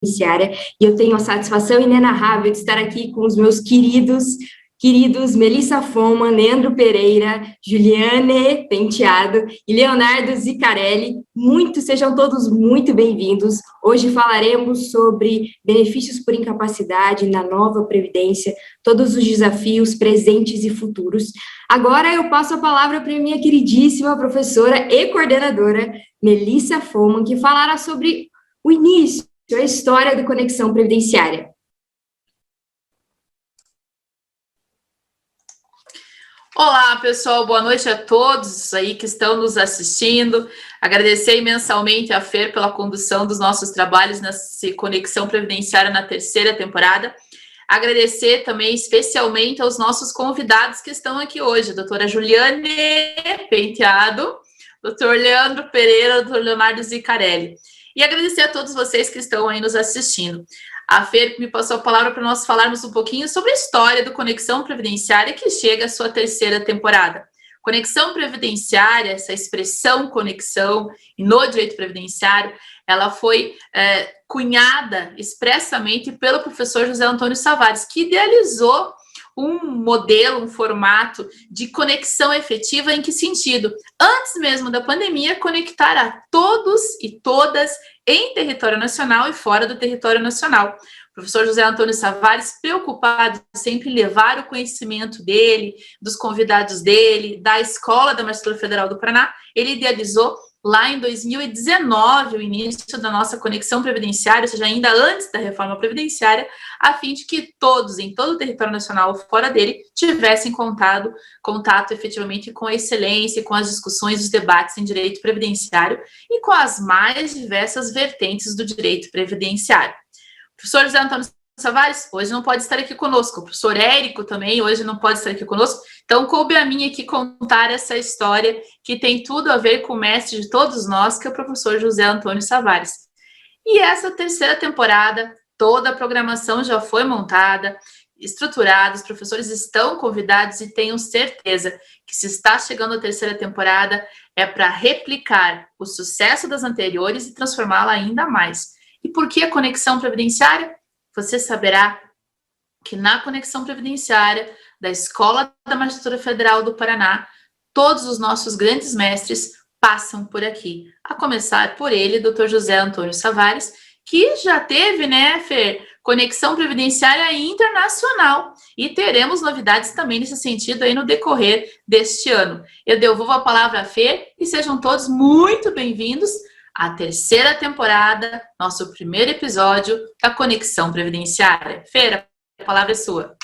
Previdenciária, e eu tenho a satisfação inenarrável de estar aqui com os meus queridos Melissa Foman, Leandro Pereira, Juliane Penteado e Leonardo Zicarelli. Sejam todos muito bem-vindos. Hoje falaremos sobre benefícios por incapacidade na nova Previdência, todos os desafios presentes e futuros. Agora eu passo a palavra para a minha queridíssima professora e coordenadora, Melissa Foman, que falará sobre o início, a história do Conexão Previdenciária. Olá, pessoal, boa noite a todos aí que estão nos assistindo. Agradecer imensamente a Fer pela condução dos nossos trabalhos nessa Conexão Previdenciária na terceira temporada. Agradecer também especialmente aos nossos convidados que estão aqui hoje, a doutora Juliane Penteado, doutor Leandro Pereira, doutor Leonardo Zicarelli. E agradecer a todos vocês que estão aí nos assistindo. A Fer me passou a palavra para nós falarmos um pouquinho sobre a história do Conexão Previdenciária, que chega à sua terceira temporada. Conexão Previdenciária, essa expressão conexão no direito previdenciário, ela foi cunhada expressamente pelo professor José Antônio Savares, que idealizou um modelo, um formato de conexão efetiva. Em que sentido? Antes mesmo da pandemia, conectar a todos e todas em território nacional e fora do território nacional. O professor José Antônio Savares, preocupado sempre em levar o conhecimento dele, dos convidados dele, da Escola da Magistratura Federal do Paraná, ele idealizou lá em 2019 o início da nossa conexão previdenciária, ou seja, ainda antes da reforma previdenciária, a fim de que todos, em todo o território nacional, fora dele, tivessem contato efetivamente com a excelência, com as discussões, os debates em direito previdenciário e com as mais diversas vertentes do direito previdenciário. O professor José Antônio Savares hoje não pode estar aqui conosco, o professor Érico também hoje não pode estar aqui conosco, então coube a mim aqui contar essa história que tem tudo a ver com o mestre de todos nós, que é o professor José Antônio Savares. E essa terceira temporada, toda a programação já foi montada, estruturada, os professores estão convidados e tenham certeza que se está chegando a terceira temporada é para replicar o sucesso das anteriores e transformá-la ainda mais. E por que a conexão previdenciária? Você saberá que na Conexão Previdenciária da Escola da Magistratura Federal do Paraná, todos os nossos grandes mestres passam por aqui, a começar por ele, Dr. José Antônio Savares, que já teve, né, Fer, Conexão Previdenciária Internacional, e teremos novidades também nesse sentido aí no decorrer deste ano. Eu devolvo a palavra a Fer e sejam todos muito bem-vindos à terceira temporada, nosso primeiro episódio da Conexão Previdenciária. Fer, a palavra é sua.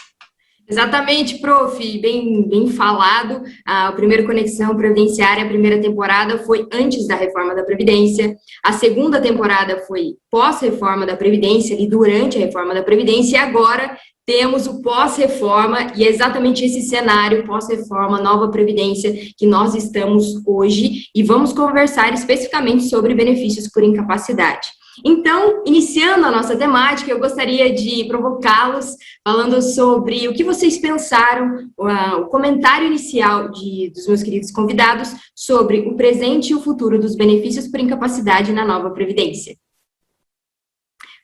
Exatamente, prof, bem falado. O primeiro Conexão Previdenciária, a primeira temporada foi antes da reforma da Previdência, a segunda temporada foi pós-reforma da Previdência e durante a reforma da Previdência, e agora temos o pós-reforma, e é exatamente esse cenário pós-reforma, nova Previdência, que nós estamos hoje, e vamos conversar especificamente sobre benefícios por incapacidade. Então, iniciando a nossa temática, eu gostaria de provocá-los falando sobre o que vocês pensaram, o comentário inicial dos meus queridos convidados sobre o presente e o futuro dos benefícios por incapacidade na nova Previdência.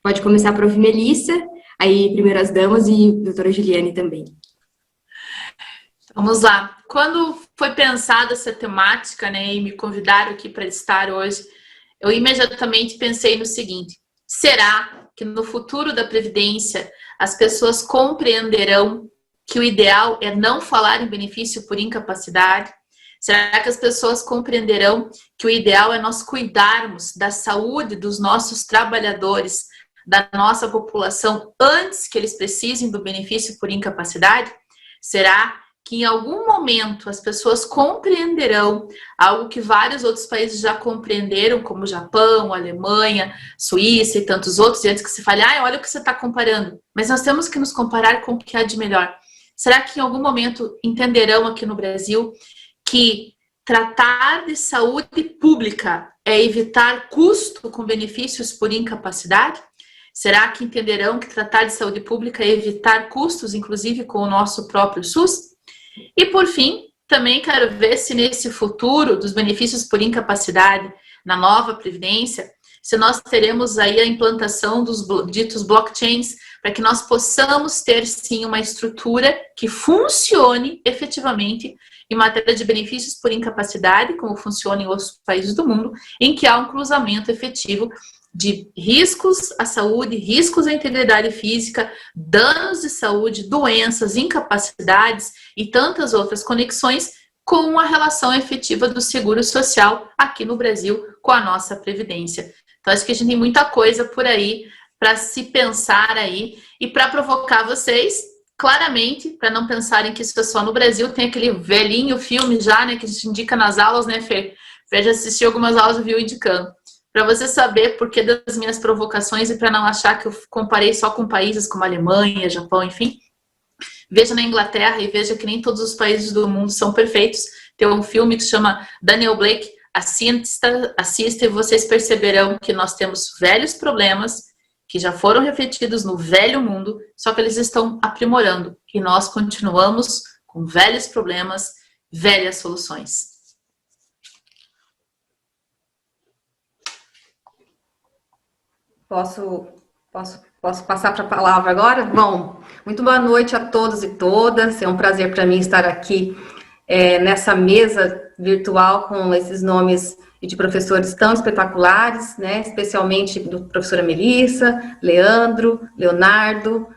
Pode começar, prof. Melissa, aí primeiro as damas e a doutora Juliane também. Vamos lá. Quando foi pensada essa temática, né, e me convidaram aqui para estar hoje, eu imediatamente pensei no seguinte: será que no futuro da Previdência as pessoas compreenderão que o ideal é não falar em benefício por incapacidade? Será que as pessoas compreenderão que o ideal é nós cuidarmos da saúde dos nossos trabalhadores, da nossa população, antes que eles precisem do benefício por incapacidade? Será que em algum momento as pessoas compreenderão algo que vários outros países já compreenderam, como o Japão, a Alemanha, Suíça e tantos outros, e antes que se fale, olha o que você está comparando, mas nós temos que nos comparar com o que há de melhor. Será que em algum momento entenderão aqui no Brasil que tratar de saúde pública é evitar custo com benefícios por incapacidade? Será que entenderão que tratar de saúde pública é evitar custos, inclusive com o nosso próprio SUS? E, por fim, também quero ver se nesse futuro dos benefícios por incapacidade na nova Previdência, se nós teremos aí a implantação dos ditos blockchains, para que nós possamos ter, sim, uma estrutura que funcione efetivamente em matéria de benefícios por incapacidade, como funciona em outros países do mundo, em que há um cruzamento efetivo de riscos à saúde, riscos à integridade física, danos de saúde, doenças, incapacidades e tantas outras conexões com a relação efetiva do seguro social aqui no Brasil com a nossa Previdência. Então, acho que a gente tem muita coisa por aí para se pensar aí e para provocar vocês, claramente, para não pensarem que isso é só no Brasil, tem aquele velhinho filme já, né, que a gente indica nas aulas, né, Fê? Fê já assistiu algumas aulas e viu indicando. Para você saber por que das minhas provocações e para não achar que eu comparei só com países como Alemanha, Japão, enfim. Veja na Inglaterra e veja que nem todos os países do mundo são perfeitos. Tem um filme que se chama Daniel Blake, assista e vocês perceberão que nós temos velhos problemas que já foram refletidos no velho mundo, só que eles estão aprimorando. E nós continuamos com velhos problemas, velhas soluções. Posso passar para a palavra agora? Bom, muito boa noite a todos e todas. É um prazer para mim estar aqui nessa mesa virtual com esses nomes de professores tão espetaculares, né? Especialmente do professora Melissa, Leandro, Leonardo.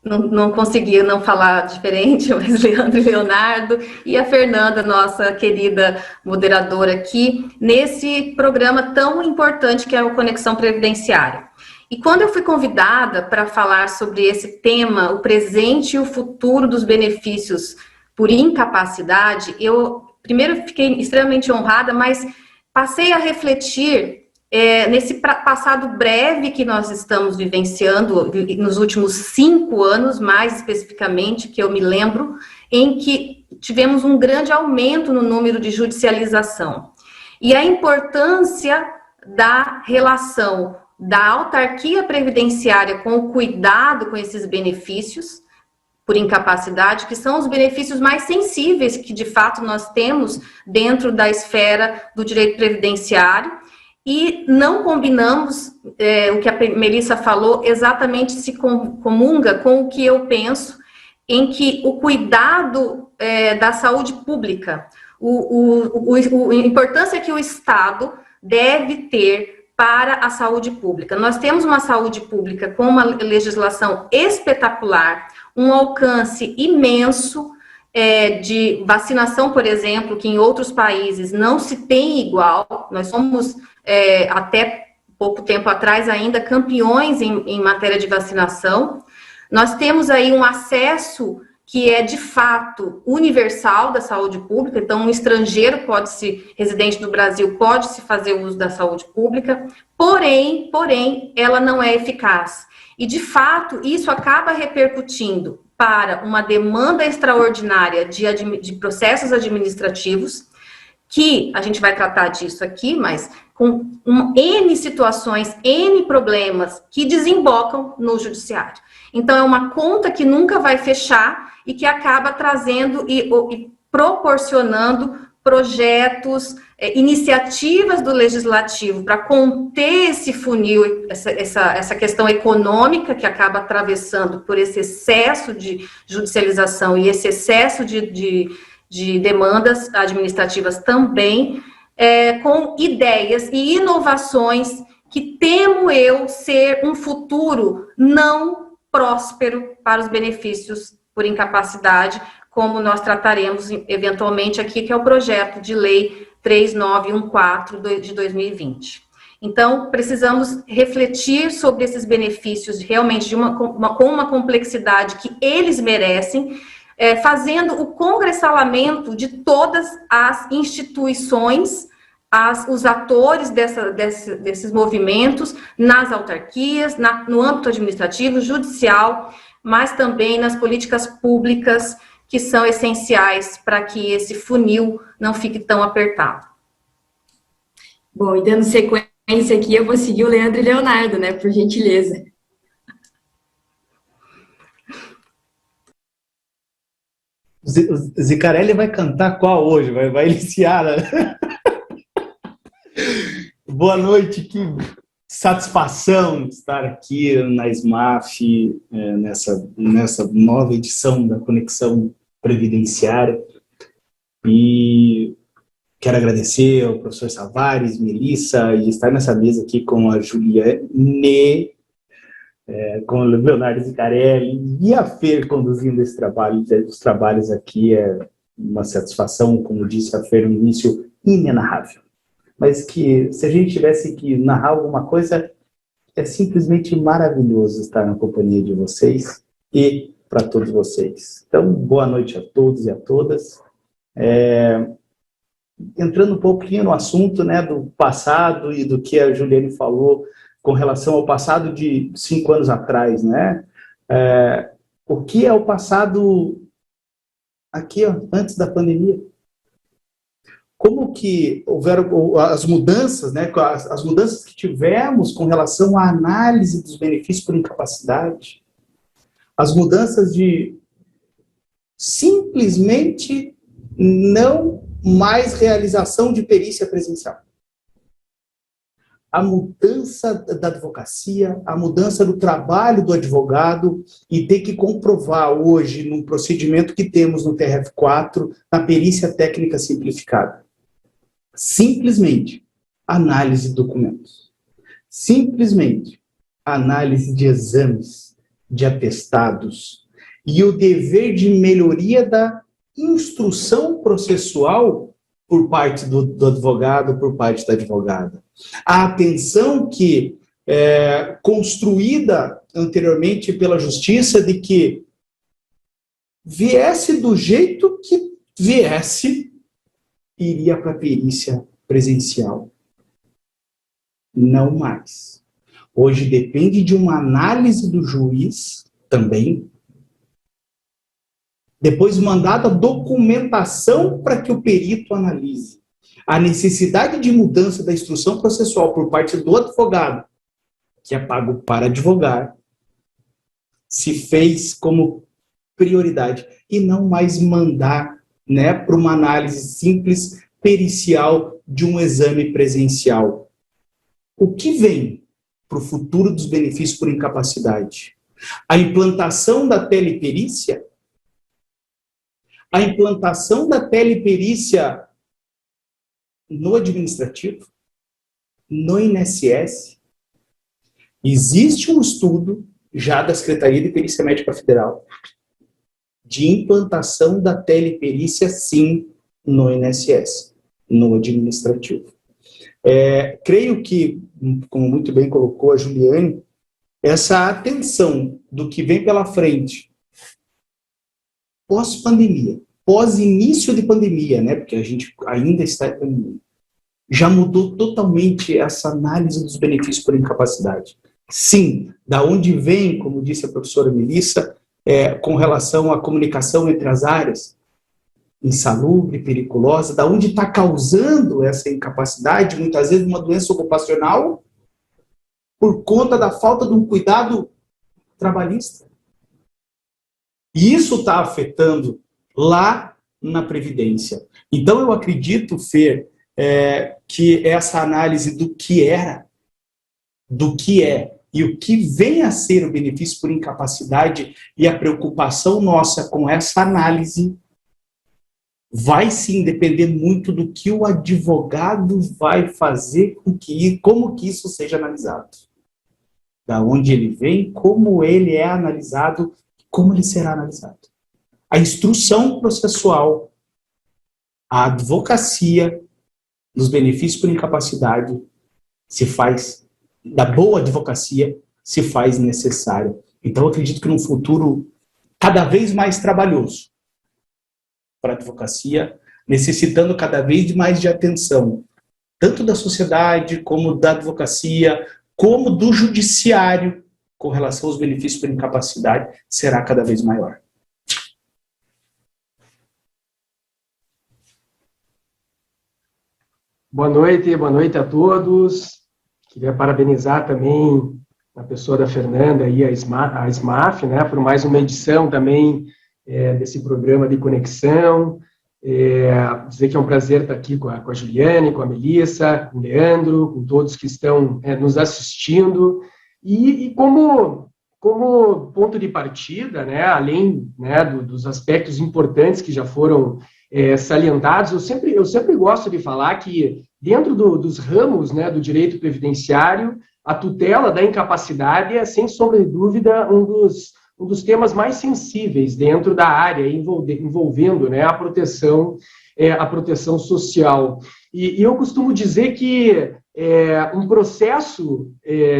Não conseguia não falar diferente, mas Leandro e Leonardo, e a Fernanda, nossa querida moderadora aqui, nesse programa tão importante que é o Conexão Previdenciária. E quando eu fui convidada para falar sobre esse tema, o presente e o futuro dos benefícios por incapacidade, eu primeiro fiquei extremamente honrada, mas passei a refletir nesse passado breve que nós estamos vivenciando, nos últimos 5 anos, mais especificamente, que eu me lembro, em que tivemos um grande aumento no número de judicialização. E a importância da relação da autarquia previdenciária com o cuidado com esses benefícios por incapacidade, que são os benefícios mais sensíveis que, de fato, nós temos dentro da esfera do direito previdenciário, e não combinamos, o que a Melissa falou, exatamente se comunga com o que eu penso, em que o cuidado da saúde pública, a importância que o Estado deve ter para a saúde pública. Nós temos uma saúde pública com uma legislação espetacular, um alcance imenso, de vacinação, por exemplo, que em outros países não se tem igual. Nós somos, até pouco tempo atrás, ainda campeões em matéria de vacinação. Nós temos aí um acesso que é, de fato, universal da saúde pública. Então, um estrangeiro residente do Brasil, pode se fazer uso da saúde pública, porém, ela não é eficaz. E, de fato, isso acaba repercutindo para uma demanda extraordinária de processos administrativos, que a gente vai tratar disso aqui, mas com N situações, N problemas que desembocam no judiciário. Então, é uma conta que nunca vai fechar e que acaba trazendo e proporcionando projetos, iniciativas do legislativo para conter esse funil, essa questão econômica que acaba atravessando por esse excesso de judicialização e esse excesso de demandas administrativas também, com ideias e inovações que temo eu ser um futuro não próspero para os benefícios por incapacidade, como nós trataremos eventualmente aqui, que é o projeto de lei 3914 de 2020. Então, precisamos refletir sobre esses benefícios realmente com uma complexidade que eles merecem, fazendo o congressalamento de todas as instituições, os atores desses movimentos, nas autarquias, no âmbito administrativo, judicial, mas também nas políticas públicas, que são essenciais para que esse funil não fique tão apertado. Bom, e dando sequência aqui, eu vou seguir o Leandro e Leonardo, né, por gentileza. O Zicarelli vai cantar qual hoje? Vai iniciar, né? Boa noite, que satisfação estar aqui na SMAF, nessa nova edição da Conexão Previdenciária. E quero agradecer ao professor Savares, Melissa, e estar nessa mesa aqui com a Juliane, com o Leonardo Zicarelli e a Fer conduzindo esse trabalho. Os trabalhos aqui é uma satisfação, como disse a Fer no início, inenarrável. Mas que, se a gente tivesse que narrar alguma coisa, é simplesmente maravilhoso estar na companhia de vocês e para todos vocês. Então, boa noite a todos e a todas. Entrando um pouquinho no assunto, né, do passado e do que a Juliane falou com relação ao passado de 5 anos atrás, né? O que é o passado aqui, ó, antes da pandemia? Como que houveram as mudanças, né, as mudanças que tivemos com relação à análise dos benefícios por incapacidade, as mudanças de simplesmente não mais realização de perícia presencial. A mudança da advocacia, a mudança do trabalho do advogado e ter que comprovar hoje, num procedimento que temos no TRF4, na perícia técnica simplificada. Simplesmente análise de documentos. Simplesmente análise de exames, de atestados e o dever de melhoria da instrução processual por parte do advogado, por parte da advogada. A atenção que construída anteriormente pela justiça de que viesse do jeito que viesse, iria para a perícia presencial. Não mais. Hoje depende de uma análise do juiz também. Depois mandada a documentação para que o perito analise. A necessidade de mudança da instrução processual por parte do advogado, que é pago para advogar, se fez como prioridade e não mais mandar, né, para uma análise simples, pericial de um exame presencial. O que vem para o futuro dos benefícios por incapacidade? A implantação da teleperícia? A implantação da teleperícia no administrativo? No INSS? Existe um estudo, já da Secretaria de Perícia Médica Federal, de implantação da teleperícia, sim, no INSS, no administrativo. Creio que, como muito bem colocou a Juliane, essa atenção do que vem pela frente, pós-pandemia, pós-início de pandemia, né, porque a gente ainda está em pandemia, já mudou totalmente essa análise dos benefícios por incapacidade. Sim, da onde vem, como disse a professora Melissa, com relação à comunicação entre as áreas, insalubre, periculosa, da onde está causando essa incapacidade, muitas vezes uma doença ocupacional, por conta da falta de um cuidado trabalhista. E isso está afetando lá na Previdência. Então, eu acredito, Fer, que essa análise do que era, do que é, e o que vem a ser o benefício por incapacidade e a preocupação nossa com essa análise vai sim depender muito do que o advogado vai fazer como que isso seja analisado. Da onde ele vem, como ele é analisado, como ele será analisado. A instrução processual, a advocacia dos benefícios por incapacidade se faz, da boa advocacia, se faz necessária. Então, eu acredito que num futuro cada vez mais trabalhoso para a advocacia, necessitando cada vez mais de atenção, tanto da sociedade, como da advocacia, como do judiciário, com relação aos benefícios por incapacidade, será cada vez maior. Boa noite a todos. Queria parabenizar também a pessoa da Fernanda e a SMAF, né, por mais uma edição também desse programa de conexão. Dizer que é um prazer estar aqui com a Juliane, com a Melissa, com o Leandro, com todos que estão nos assistindo. E como ponto de partida, né, além, né, dos aspectos importantes que já foram salientados, eu sempre gosto de falar que dentro dos ramos, né, do direito previdenciário, a tutela da incapacidade é, sem sombra de dúvida, um dos temas mais sensíveis dentro da área, envolvendo, né, a proteção social. E eu costumo dizer que um processo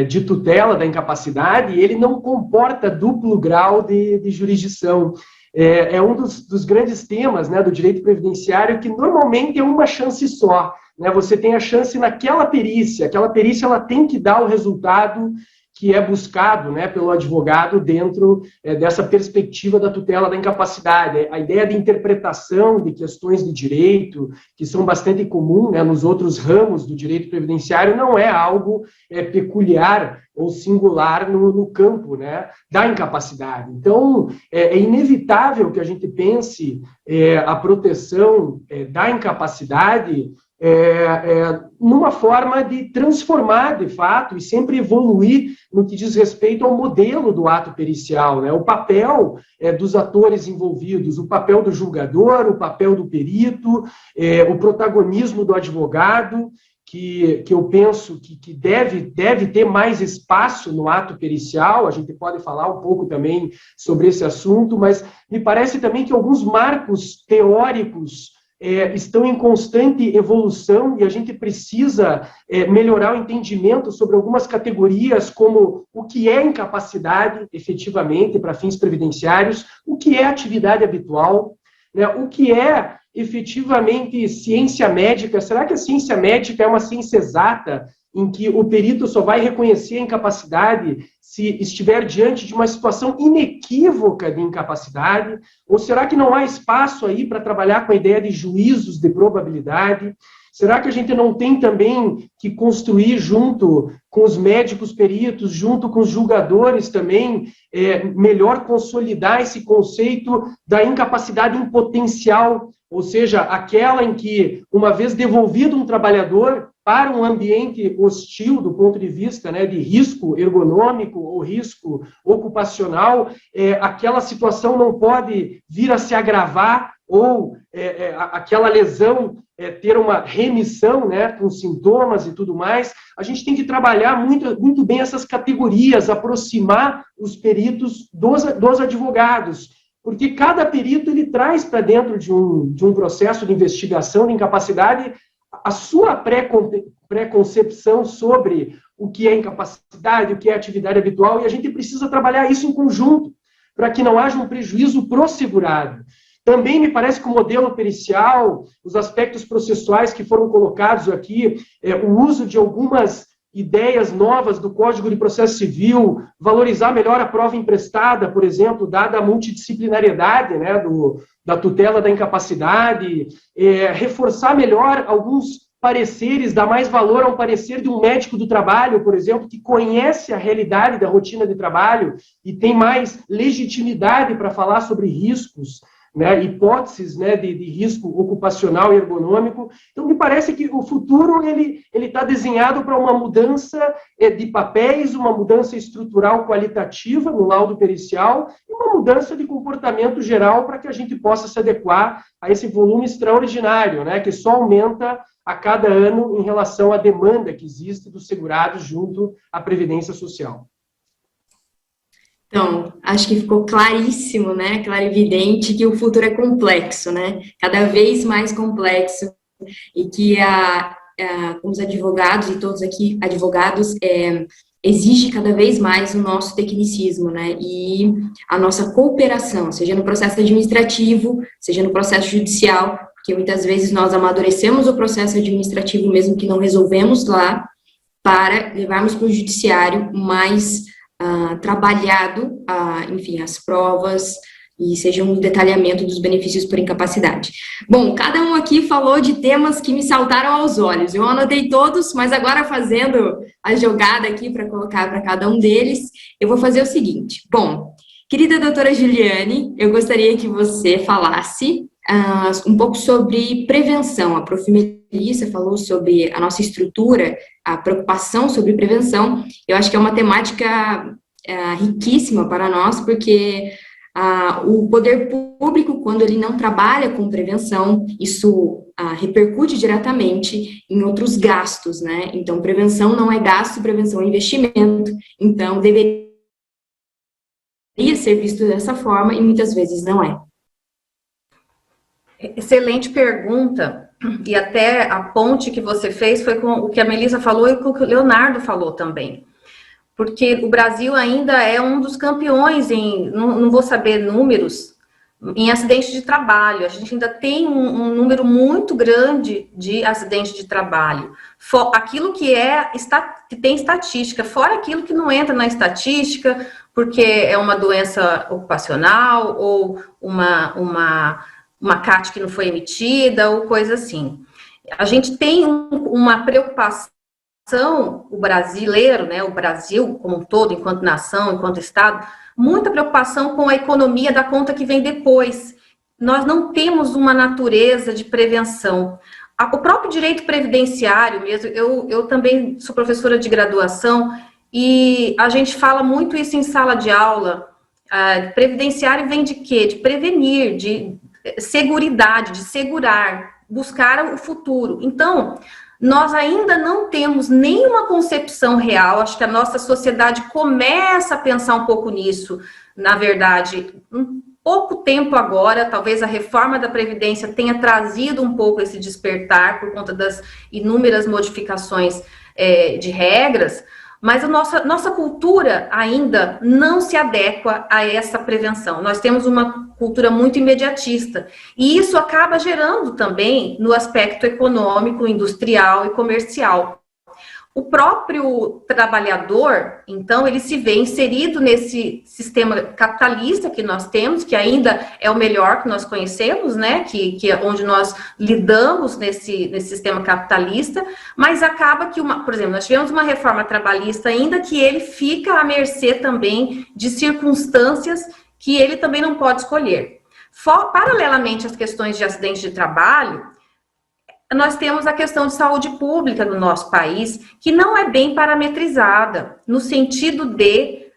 de tutela da incapacidade, ele não comporta duplo grau de jurisdição. É um dos grandes temas, né, do direito previdenciário, que normalmente é uma chance só. Né? Você tem a chance naquela perícia, aquela perícia ela tem que dar o resultado que é buscado, né, pelo advogado dentro dessa perspectiva da tutela da incapacidade. A ideia de interpretação de questões de direito, que são bastante comum, né, nos outros ramos do direito previdenciário, não é algo peculiar ou singular no campo, né, da incapacidade. Então, é inevitável que a gente pense a proteção da incapacidade numa forma de transformar, de fato, e sempre evoluir no que diz respeito ao modelo do ato pericial, né? O papel dos atores envolvidos, o papel do julgador, o papel do perito, o protagonismo do advogado, que eu penso que deve ter mais espaço no ato pericial. A gente pode falar um pouco também sobre esse assunto, mas me parece também que alguns marcos teóricos estão em constante evolução e a gente precisa melhorar o entendimento sobre algumas categorias, como o que é incapacidade, efetivamente, para fins previdenciários, o que é atividade habitual, né, o que é efetivamente ciência médica. Será que a ciência médica é uma ciência exata em que o perito só vai reconhecer a incapacidade se estiver diante de uma situação inequívoca de incapacidade? Ou será que não há espaço aí para trabalhar com a ideia de juízos de probabilidade? Será que a gente não tem também que construir junto com os médicos peritos, junto com os julgadores também, melhor consolidar esse conceito da incapacidade em potencial, ou seja, aquela em que, uma vez devolvido um trabalhador para um ambiente hostil do ponto de vista, né, de risco ergonômico ou risco ocupacional, aquela situação não pode vir a se agravar ou aquela lesão ter uma remissão, né, com sintomas e tudo mais. A gente tem que trabalhar muito bem essas categorias, aproximar os peritos dos advogados, porque cada perito ele traz para dentro de um processo de investigação de incapacidade a sua pré-concepção sobre o que é incapacidade, o que é atividade habitual, e a gente precisa trabalhar isso em conjunto, para que não haja um prejuízo pro segurado. Também me parece que o modelo pericial, os aspectos processuais que foram colocados aqui, o uso de algumas ideias novas do Código de Processo Civil, valorizar melhor a prova emprestada, por exemplo, dada a multidisciplinariedade, né, da tutela da incapacidade, reforçar melhor alguns pareceres, dar mais valor a um parecer de um médico do trabalho, por exemplo, que conhece a realidade da rotina de trabalho e tem mais legitimidade para falar sobre riscos, né, hipóteses, né, de risco ocupacional e ergonômico. Então, me parece que o futuro ele está desenhado para uma mudança de papéis, uma mudança estrutural qualitativa no laudo pericial e uma mudança de comportamento geral para que a gente possa se adequar a esse volume extraordinário, né, que só aumenta a cada ano em relação à demanda que existe dos segurados junto à Previdência Social. Então, acho que ficou claríssimo, né, clarividente, que o futuro é complexo, né, cada vez mais complexo, e que os advogados, e todos aqui advogados, exige cada vez mais o nosso tecnicismo, né, e a nossa cooperação, seja no processo administrativo, seja no processo judicial, porque muitas vezes nós amadurecemos o processo administrativo, mesmo que não resolvemos lá, para levarmos para o judiciário mais trabalhado, enfim, as provas e seja um detalhamento dos benefícios por incapacidade. Bom, cada um aqui falou de temas que me saltaram aos olhos. Eu anotei todos, mas agora fazendo a jogada aqui para colocar para cada um deles, eu vou fazer o seguinte. Bom, querida doutora Juliane, eu gostaria que você falasse um pouco sobre prevenção. A prof. Melissa falou sobre a nossa estrutura, a preocupação sobre prevenção. Eu acho que é uma temática riquíssima para nós, porque o poder público, quando ele não trabalha com prevenção, isso repercute diretamente em outros gastos, né? Então, prevenção não é gasto, prevenção é investimento. Então, deveria ser visto dessa forma e muitas vezes não é. Excelente pergunta, e até a ponte que você fez foi com o que a Melissa falou e com o que o Leonardo falou também. Porque o Brasil ainda é um dos campeões não vou saber números, em acidentes de trabalho. A gente ainda tem um número muito grande de acidentes de trabalho. Aquilo que tem estatística, fora aquilo que não entra na estatística, porque é uma doença ocupacional ou uma CAT que não foi emitida ou coisa assim. A gente tem uma preocupação, o brasileiro, né, o Brasil como um todo, enquanto nação, enquanto Estado, muita preocupação com a economia da conta que vem depois. Nós não temos uma natureza de prevenção. O próprio direito previdenciário mesmo, eu também sou professora de graduação e a gente fala muito isso em sala de aula. Previdenciário vem de quê? De prevenir, de seguridade, de segurar, buscar o futuro. Então, nós ainda não temos nenhuma concepção real, acho que a nossa sociedade começa a pensar um pouco nisso, na verdade, um pouco tempo agora, talvez a reforma da Previdência tenha trazido um pouco esse despertar por conta das inúmeras modificações de regras, mas a nossa cultura ainda não se adequa a essa prevenção. Nós temos uma cultura muito imediatista, e isso acaba gerando também no aspecto econômico, industrial e comercial. O próprio trabalhador, então, ele se vê inserido nesse sistema capitalista que nós temos, que ainda é o melhor que nós conhecemos, né, que é onde nós lidamos nesse sistema capitalista, mas acaba que, por exemplo, nós tivemos uma reforma trabalhista ainda que ele fica à mercê também de circunstâncias que ele também não pode escolher. Paralelamente às questões de acidente de trabalho, nós temos a questão de saúde pública no nosso país, que não é bem parametrizada, no sentido de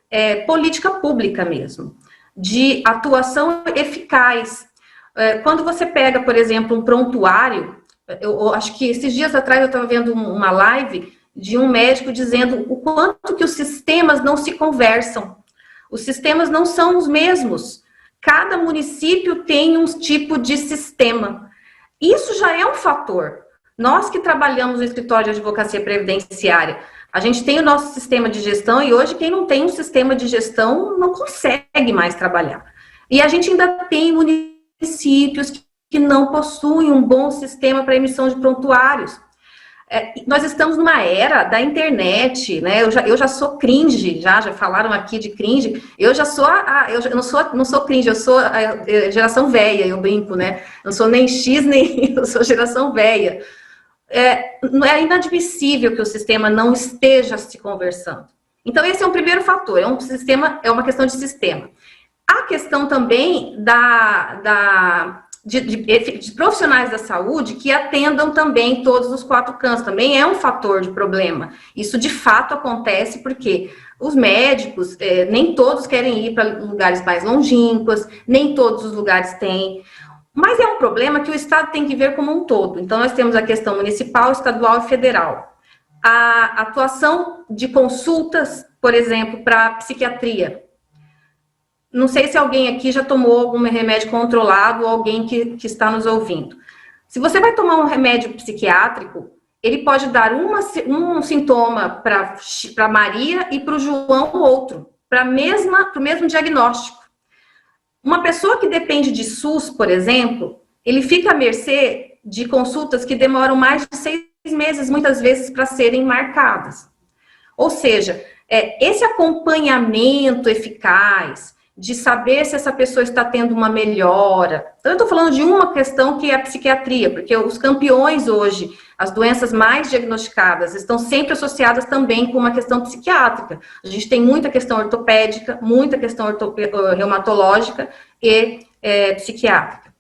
política pública mesmo, de atuação eficaz. Quando você pega, por exemplo, um prontuário, eu acho que esses dias atrás eu estava vendo uma live de um médico dizendo o quanto que os sistemas não se conversam. Os sistemas não são os mesmos. Cada município tem um tipo de sistema. Isso já é um fator. Nós que trabalhamos no escritório de advocacia previdenciária, a gente tem o nosso sistema de gestão e hoje quem não tem um sistema de gestão não consegue mais trabalhar. E a gente ainda tem municípios que não possuem um bom sistema para emissão de prontuários. Nós estamos numa era da internet, né? Eu já sou cringe, já falaram aqui de cringe. Eu já sou eu não sou cringe, eu sou a geração velha, eu brinco, né? Não sou nem X, nem eu sou geração velha. É inadmissível que o sistema não esteja se conversando. Então, esse é um primeiro fator, é uma questão de sistema. A questão também de profissionais da saúde que atendam também todos os 4 cantos, também é um fator de problema. Isso de fato acontece porque os médicos, nem todos querem ir para lugares mais longínquos, nem todos os lugares têm, mas é um problema que o Estado tem que ver como um todo. Então, nós temos a questão municipal, estadual e federal. A atuação de consultas, por exemplo, para psiquiatria. Não sei se alguém aqui já tomou algum remédio controlado ou alguém que está nos ouvindo. Se você vai tomar um remédio psiquiátrico, ele pode dar um sintoma para Maria e para o João outro, para o mesmo diagnóstico. Uma pessoa que depende de SUS, por exemplo, ele fica à mercê de consultas que demoram mais de 6 meses, muitas vezes, para serem marcadas. Ou seja, esse acompanhamento eficaz, de saber se essa pessoa está tendo uma melhora. Então, eu estou falando de uma questão que é a psiquiatria, porque os campeões hoje, as doenças mais diagnosticadas, estão sempre associadas também com uma questão psiquiátrica. A gente tem muita questão ortopédica, muita questão reumatológica e psiquiátrica.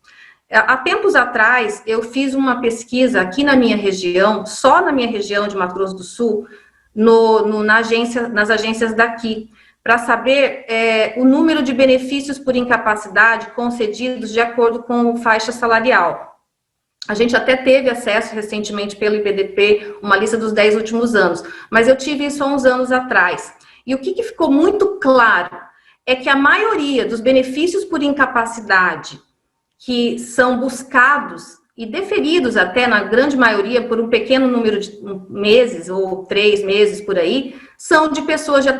Há tempos atrás, eu fiz uma pesquisa aqui na minha região, só na minha região de Mato Grosso do Sul, nas agências daqui, para saber o número de benefícios por incapacidade concedidos de acordo com faixa salarial. A gente até teve acesso recentemente pelo IBDP, uma lista dos 10 últimos anos, mas eu tive isso há uns anos atrás. E o que ficou muito claro é que a maioria dos benefícios por incapacidade que são buscados e deferidos até, na grande maioria, por um pequeno número de meses, ou 3 meses por aí, são de pessoas de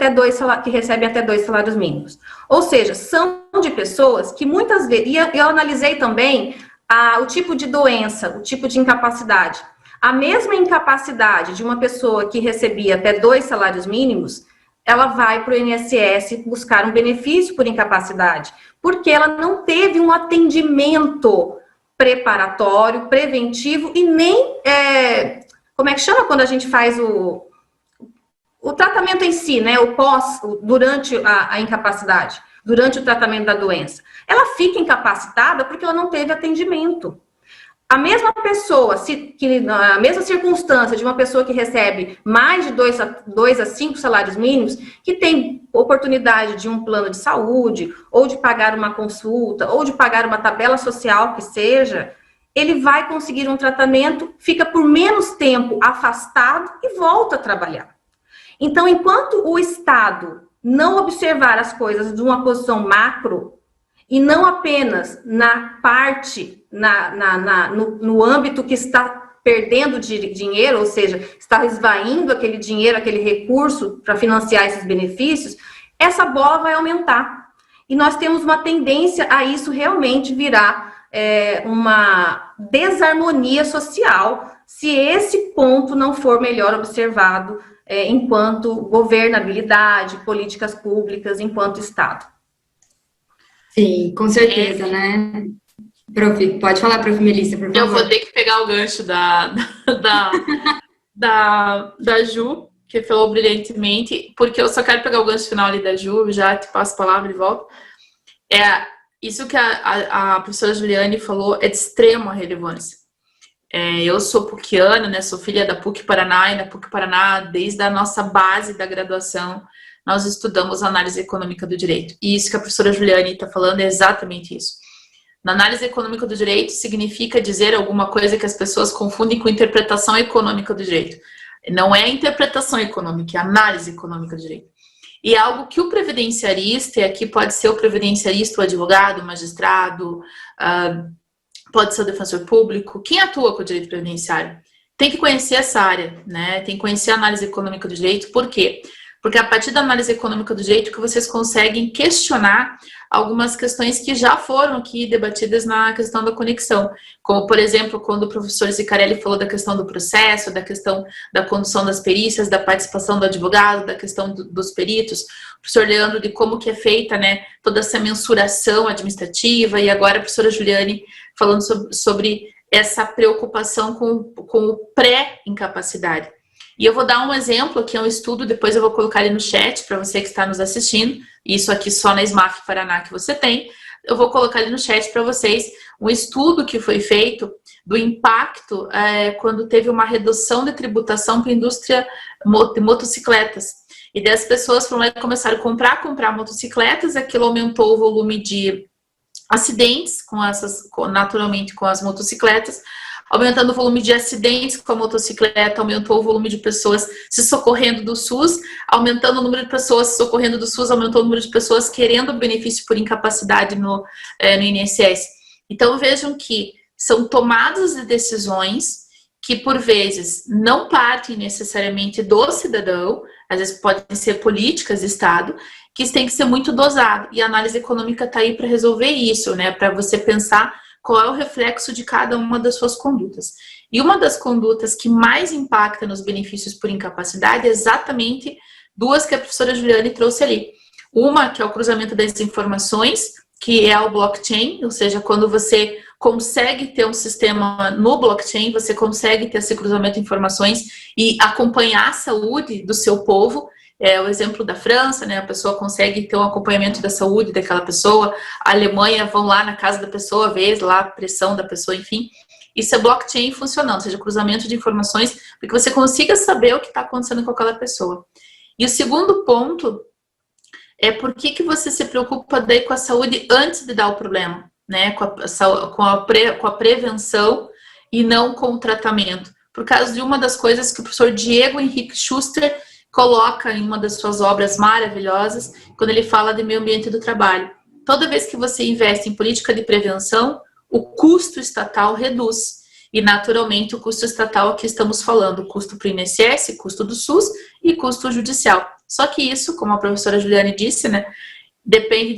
que recebem até 2 salários mínimos. Ou seja, são de pessoas que muitas vezes... E eu analisei também o tipo de doença, o tipo de incapacidade. A mesma incapacidade de uma pessoa que recebia até 2 salários mínimos, ela vai para o INSS buscar um benefício por incapacidade, porque ela não teve um atendimento preparatório, preventivo e nem, como é que chama quando a gente faz o tratamento em si, né, durante a incapacidade, durante o tratamento da doença. Ela fica incapacitada porque ela não teve atendimento. A mesma pessoa, a mesma circunstância de uma pessoa que recebe mais de 2 a 5 salários mínimos, que tem oportunidade de um plano de saúde, ou de pagar uma consulta, ou de pagar uma tabela social que seja, ele vai conseguir um tratamento, fica por menos tempo afastado e volta a trabalhar. Então, enquanto o Estado não observar as coisas de uma posição macro, e não apenas na parte, no âmbito que está perdendo dinheiro, ou seja, está esvaindo aquele dinheiro, aquele recurso para financiar esses benefícios, essa bola vai aumentar. E nós temos uma tendência a isso realmente virar uma desarmonia social, se esse ponto não for melhor observado enquanto governabilidade, políticas públicas, enquanto Estado. Sim, com certeza, né? Prof, pode falar, prof. Melissa, por favor. Eu vou ter que pegar o gancho da Ju, que falou brilhantemente, porque eu só quero pegar o gancho final ali da Ju, já te passo a palavra e volto. Isso que a professora Juliane falou é de extrema relevância. Eu sou puquiana, né? Sou filha da PUC Paraná, e na PUC Paraná, desde a nossa base da graduação, nós estudamos análise econômica do direito. E isso que a professora Juliane está falando é exatamente isso. Na análise econômica do direito significa dizer alguma coisa que as pessoas confundem com interpretação econômica do direito. Não é interpretação econômica, é análise econômica do direito. E é algo que o previdenciarista, e aqui pode ser o previdenciarista, o advogado, o magistrado, pode ser o defensor público, quem atua com o direito previdenciário, tem que conhecer essa área, né? Tem que conhecer a análise econômica do direito. Por quê? Porque a partir da análise econômica do direito que vocês conseguem questionar algumas questões que já foram aqui debatidas na questão da conexão. Como, por exemplo, quando o professor Zicarelli falou da questão do processo, da questão da condução das perícias, da participação do advogado, da questão dos peritos, o professor Leandro de como que é feita, né, toda essa mensuração administrativa, e agora a professora Juliane falando sobre essa preocupação com o pré-incapacidade. E eu vou dar um exemplo, que é um estudo, depois eu vou colocar ele no chat para você que está nos assistindo, isso aqui só na SMAF Paraná que você tem, eu vou colocar ele no chat para vocês, um estudo que foi feito do impacto quando teve uma redução de tributação para a indústria de motocicletas. E daí as pessoas foram lá e começaram a comprar motocicletas, aquilo aumentou o volume de acidentes, naturalmente com as motocicletas, aumentando o volume de acidentes com a motocicleta, aumentou o volume de pessoas se socorrendo do SUS, aumentando o número de pessoas se socorrendo do SUS, aumentou o número de pessoas querendo benefício por incapacidade no INSS. Então vejam que são tomadas de decisões que por vezes não partem necessariamente do cidadão, às vezes podem ser políticas de Estado, que tem que ser muito dosado. E a análise econômica está aí para resolver isso, né? Para você pensar qual é o reflexo de cada uma das suas condutas. E uma das condutas que mais impacta nos benefícios por incapacidade é exatamente duas que a professora Juliane trouxe ali. Uma, que é o cruzamento das informações, que é o blockchain, ou seja, quando você consegue ter um sistema no blockchain, você consegue ter esse cruzamento de informações e acompanhar a saúde do seu povo, É o exemplo da França, né? A pessoa consegue ter um acompanhamento da saúde daquela pessoa. A Alemanha vão lá na casa da pessoa, vê lá a pressão da pessoa, enfim. Isso é blockchain funcionando, ou seja, cruzamento de informações, para que você consiga saber o que está acontecendo com aquela pessoa. E o segundo ponto é por que você se preocupa daí com a saúde antes de dar o problema, né? Com a prevenção e não com o tratamento. Por causa de uma das coisas que o professor Diego Henrique Schuster coloca em uma das suas obras maravilhosas, quando ele fala de meio ambiente do trabalho. Toda vez que você investe em política de prevenção, o custo estatal reduz. E, naturalmente, o custo estatal aqui estamos falando, custo para o INSS, custo do SUS e custo judicial. Só que isso, como a professora Juliane disse, né, depende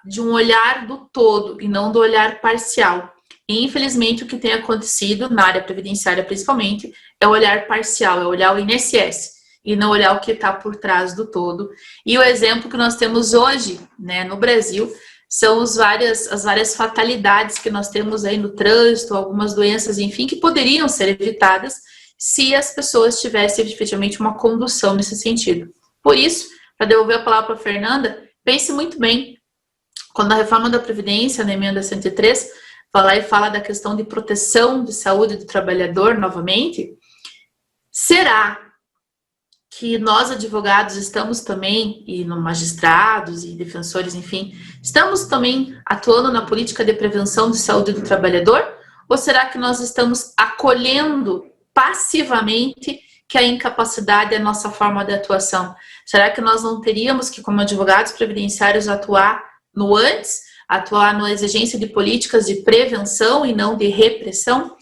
de um olhar do todo e não do olhar parcial. E, infelizmente, o que tem acontecido na área previdenciária, principalmente, é o olhar parcial, é olhar o INSS e não olhar o que está por trás do todo. E o exemplo que nós temos hoje, né, no Brasil, são as várias fatalidades que nós temos aí no trânsito, algumas doenças, enfim, que poderiam ser evitadas se as pessoas tivessem efetivamente uma condução nesse sentido. Por isso, para devolver a palavra para a Fernanda, pense muito bem, quando a reforma da Previdência, na emenda 103, fala da questão de proteção de saúde do trabalhador, novamente, será que nós, advogados, estamos também, e magistrados e defensores, enfim, estamos também atuando na política de prevenção de saúde do trabalhador? Ou será que nós estamos acolhendo passivamente que a incapacidade é a nossa forma de atuação? Será que nós não teríamos que, como advogados previdenciários, atuar no antes, atuar na exigência de políticas de prevenção e não de repressão?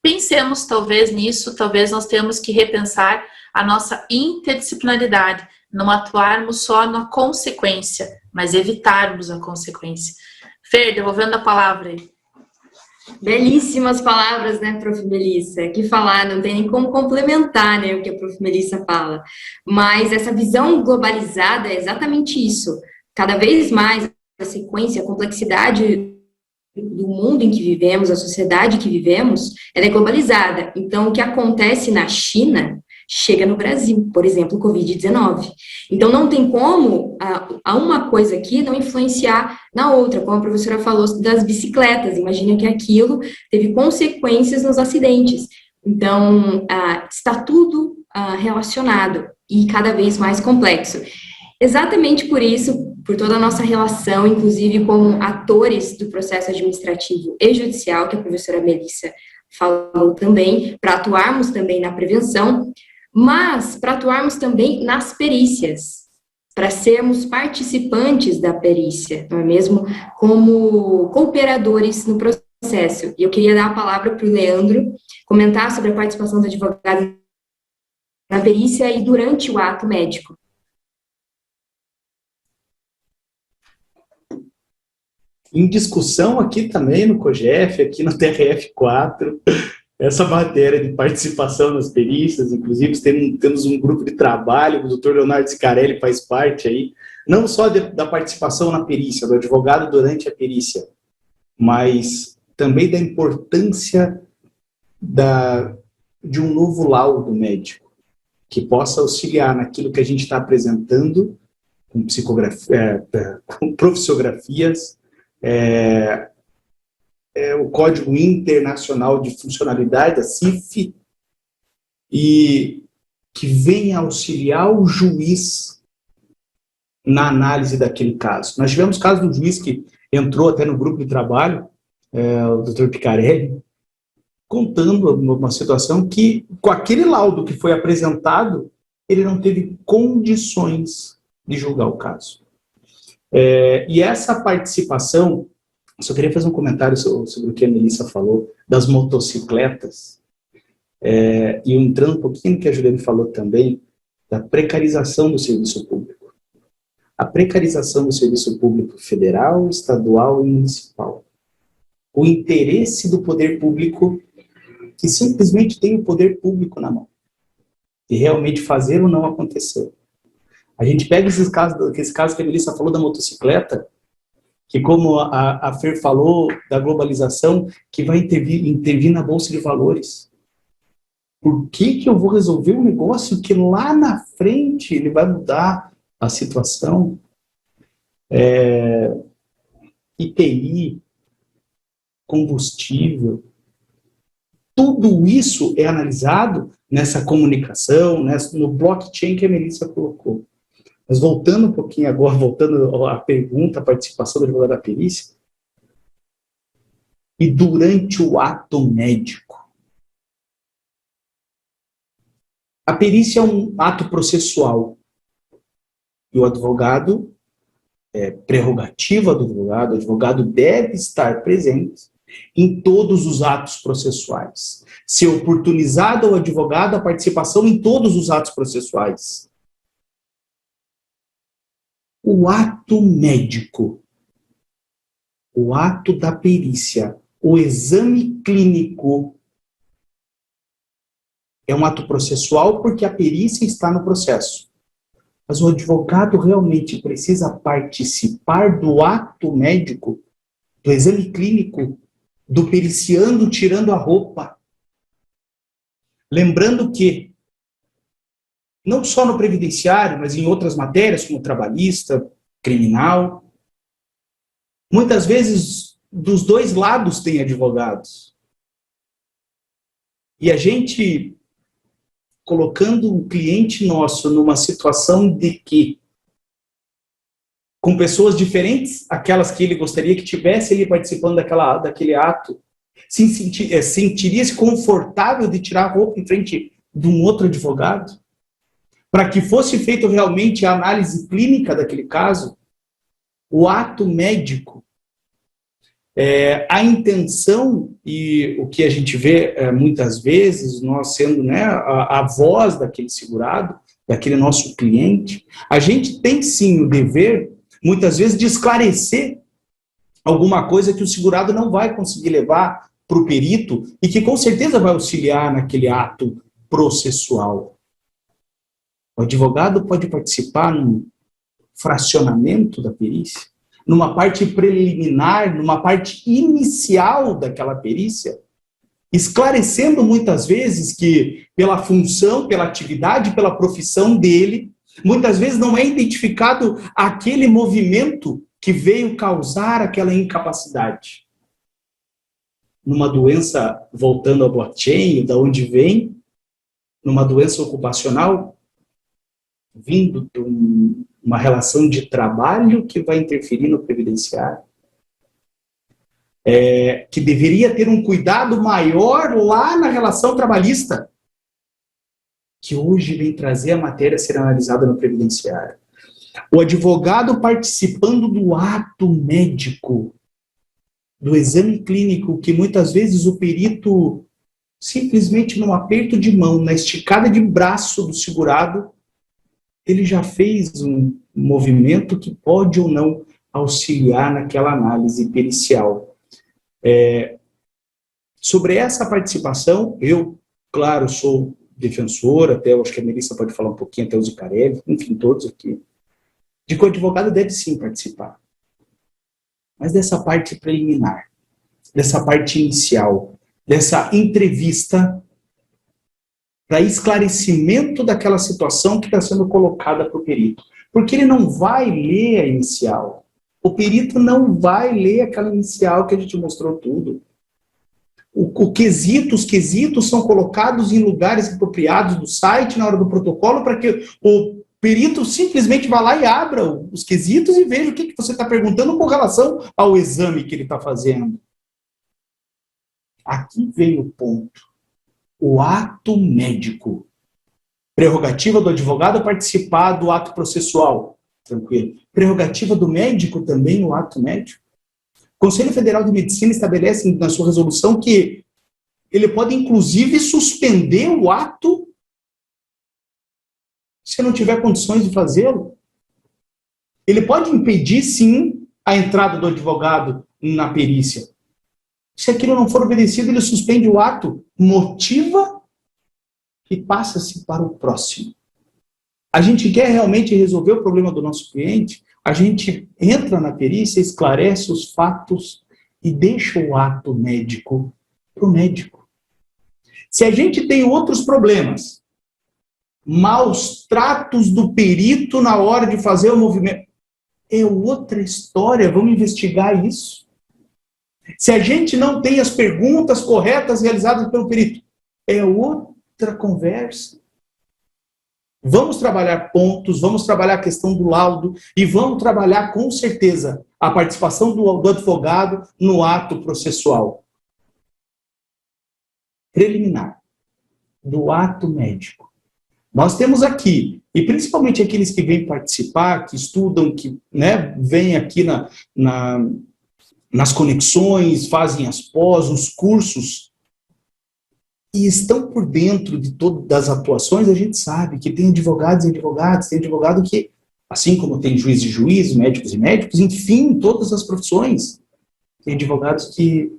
Pensemos talvez nisso, talvez nós tenhamos que repensar a nossa interdisciplinaridade, não atuarmos só na consequência, mas evitarmos a consequência. Fer, devolvendo a palavra aí. Belíssimas palavras, né, prof. Melissa? Que falar, não tem nem como complementar, né, o que a prof. Melissa fala. Mas essa visão globalizada é exatamente isso. Cada vez mais a sequência, a complexidade do mundo em que vivemos, a sociedade que vivemos, ela é globalizada. Então, o que acontece na China chega no Brasil, por exemplo, o Covid-19. Então, não tem como uma coisa aqui não influenciar na outra, como a professora falou das bicicletas. Imagina que aquilo teve consequências nos acidentes. Então, está tudo relacionado e cada vez mais complexo. Exatamente por isso, por toda a nossa relação, inclusive como atores do processo administrativo e judicial, que a professora Melissa falou também, para atuarmos também na prevenção, mas para atuarmos também nas perícias, para sermos participantes da perícia, não é mesmo? Como cooperadores no processo. E eu queria dar a palavra para o Leandro comentar sobre a participação do advogado na perícia e durante o ato médico. Em discussão aqui também no COGEF, aqui no TRF4, essa matéria de participação nas perícias, inclusive temos um grupo de trabalho, o doutor Leonardo Zicarelli faz parte aí, não só da participação na perícia, do advogado durante a perícia, mas também da importância de um novo laudo médico, que possa auxiliar naquilo que a gente está apresentando, com com profissiografias, o Código Internacional de Funcionalidade, a CIF, e que venha auxiliar o juiz na análise daquele caso. Nós tivemos caso do juiz que entrou até no grupo de trabalho, o doutor Picarelli, contando uma situação que, com aquele laudo que foi apresentado, ele não teve condições de julgar o caso. E essa participação, só queria fazer um comentário sobre o que a Melissa falou, das motocicletas, e entrando um pouquinho no que a Juliane falou também, da precarização do serviço público. A precarização do serviço público federal, estadual e municipal. O interesse do poder público, que simplesmente tem o poder público na mão, de realmente fazer ou não acontecer. A gente pega esse caso que a Melissa falou da motocicleta, que como a Fer falou da globalização, que vai intervir na Bolsa de Valores. Por que eu vou resolver um negócio que lá na frente ele vai mudar a situação? IPI, combustível, tudo isso é analisado nessa comunicação, no blockchain que a Melissa colocou. Mas voltando um pouquinho agora, voltando à pergunta, a participação do advogado da perícia, e durante o ato médico. A perícia é um ato processual. E o advogado, prerrogativa do advogado, o advogado deve estar presente em todos os atos processuais. Ser oportunizado ao advogado a participação em todos os atos processuais. O ato médico, o ato da perícia, o exame clínico é um ato processual porque a perícia está no processo. Mas o advogado realmente precisa participar do ato médico, do exame clínico, do periciando tirando a roupa. Lembrando que, não só no previdenciário, mas em outras matérias, como trabalhista, criminal, muitas vezes dos dois lados tem advogados. E a gente, colocando um cliente nosso numa situação de que, com pessoas diferentes, aquelas que ele gostaria que tivesse ele participando daquele ato, sentiria-se confortável de tirar a roupa em frente de um outro advogado, para que fosse feita realmente a análise clínica daquele caso, o ato médico, a intenção e o que a gente vê muitas vezes, nós sendo a voz daquele segurado, daquele nosso cliente, a gente tem sim o dever, muitas vezes, de esclarecer alguma coisa que o segurado não vai conseguir levar para o perito e que com certeza vai auxiliar naquele ato processual. O advogado pode participar num fracionamento da perícia, numa parte preliminar, numa parte inicial daquela perícia, esclarecendo muitas vezes que pela função, pela atividade, pela profissão dele, muitas vezes não é identificado aquele movimento que veio causar aquela incapacidade. Numa doença, voltando ao blockchain, da onde vem, numa doença ocupacional, vindo de uma relação de trabalho que vai interferir no previdenciário, que deveria ter um cuidado maior lá na relação trabalhista, que hoje vem trazer a matéria a ser analisada no previdenciário. O advogado participando do ato médico, do exame clínico, que muitas vezes o perito, simplesmente num aperto de mão, na esticada de braço do segurado, ele já fez um movimento que pode ou não auxiliar naquela análise pericial. Sobre essa participação, eu, claro, sou defensor, até eu acho que a Melissa pode falar um pouquinho, até o Zicarev, enfim, todos aqui, de que o advogado deve sim participar. Mas dessa parte preliminar, dessa parte inicial, dessa entrevista para esclarecimento daquela situação que está sendo colocada para o perito. Porque ele não vai ler a inicial. O perito não vai ler aquela inicial que a gente mostrou tudo. Os quesitos são colocados em lugares apropriados do site, na hora do protocolo, para que o perito simplesmente vá lá e abra os quesitos e veja o que você está perguntando com relação ao exame que ele está fazendo. Aqui vem o ponto. O ato médico. Prerrogativa do advogado participar do ato processual. Tranquilo. Prerrogativa do médico também o ato médico. O Conselho Federal de Medicina estabelece na sua resolução que ele pode, inclusive, suspender o ato se não tiver condições de fazê-lo. Ele pode impedir, sim, a entrada do advogado na perícia. Se aquilo não for obedecido, ele suspende o ato, motiva e passa-se para o próximo. A gente quer realmente resolver o problema do nosso cliente, a gente entra na perícia, esclarece os fatos e deixa o ato médico para o médico. Se a gente tem outros problemas, maus tratos do perito na hora de fazer o movimento, é outra história, vamos investigar isso. Se a gente não tem as perguntas corretas realizadas pelo perito, é outra conversa. Vamos trabalhar pontos, vamos trabalhar a questão do laudo e vamos trabalhar, com certeza, a participação do advogado no ato processual preliminar, do ato médico. Nós temos aqui, e principalmente aqueles que vêm participar, que estudam, que, né, vêm aqui nas conexões, fazem as pós, os cursos, e estão por dentro de todas as atuações, a gente sabe que tem advogados e advogados, tem advogado que, assim como tem juiz e juiz, médicos e médicos, enfim, todas as profissões, tem advogados que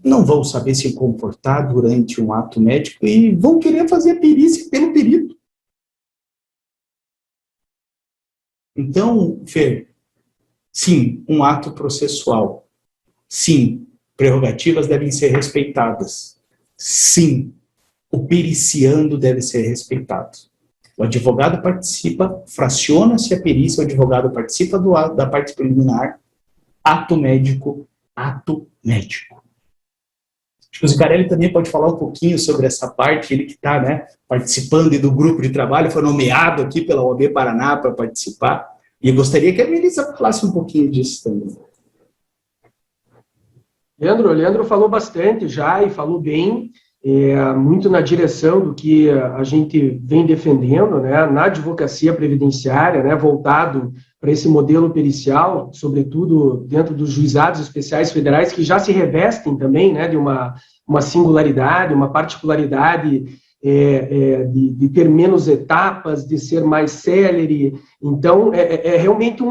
não vão saber se comportar durante um ato médico e vão querer fazer a perícia pelo perito. Então, Fer, sim, um ato processual. Sim, prerrogativas devem ser respeitadas. Sim, o periciando deve ser respeitado. O advogado participa, fraciona-se a perícia, o advogado participa da parte preliminar, ato médico, ato médico. Acho que o Zicarelli também pode falar um pouquinho sobre essa parte, ele que está, né, participando do grupo de trabalho, foi nomeado aqui pela OAB Paraná para participar, e eu gostaria que a Melissa falasse um pouquinho disso também. Leandro falou bastante já e falou bem, muito na direção do que a gente vem defendendo, né, na advocacia previdenciária, né, voltado para esse modelo pericial, sobretudo dentro dos juizados especiais federais, que já se revestem também, né, de uma singularidade, uma particularidade de ter menos etapas, de ser mais célere. Então, realmente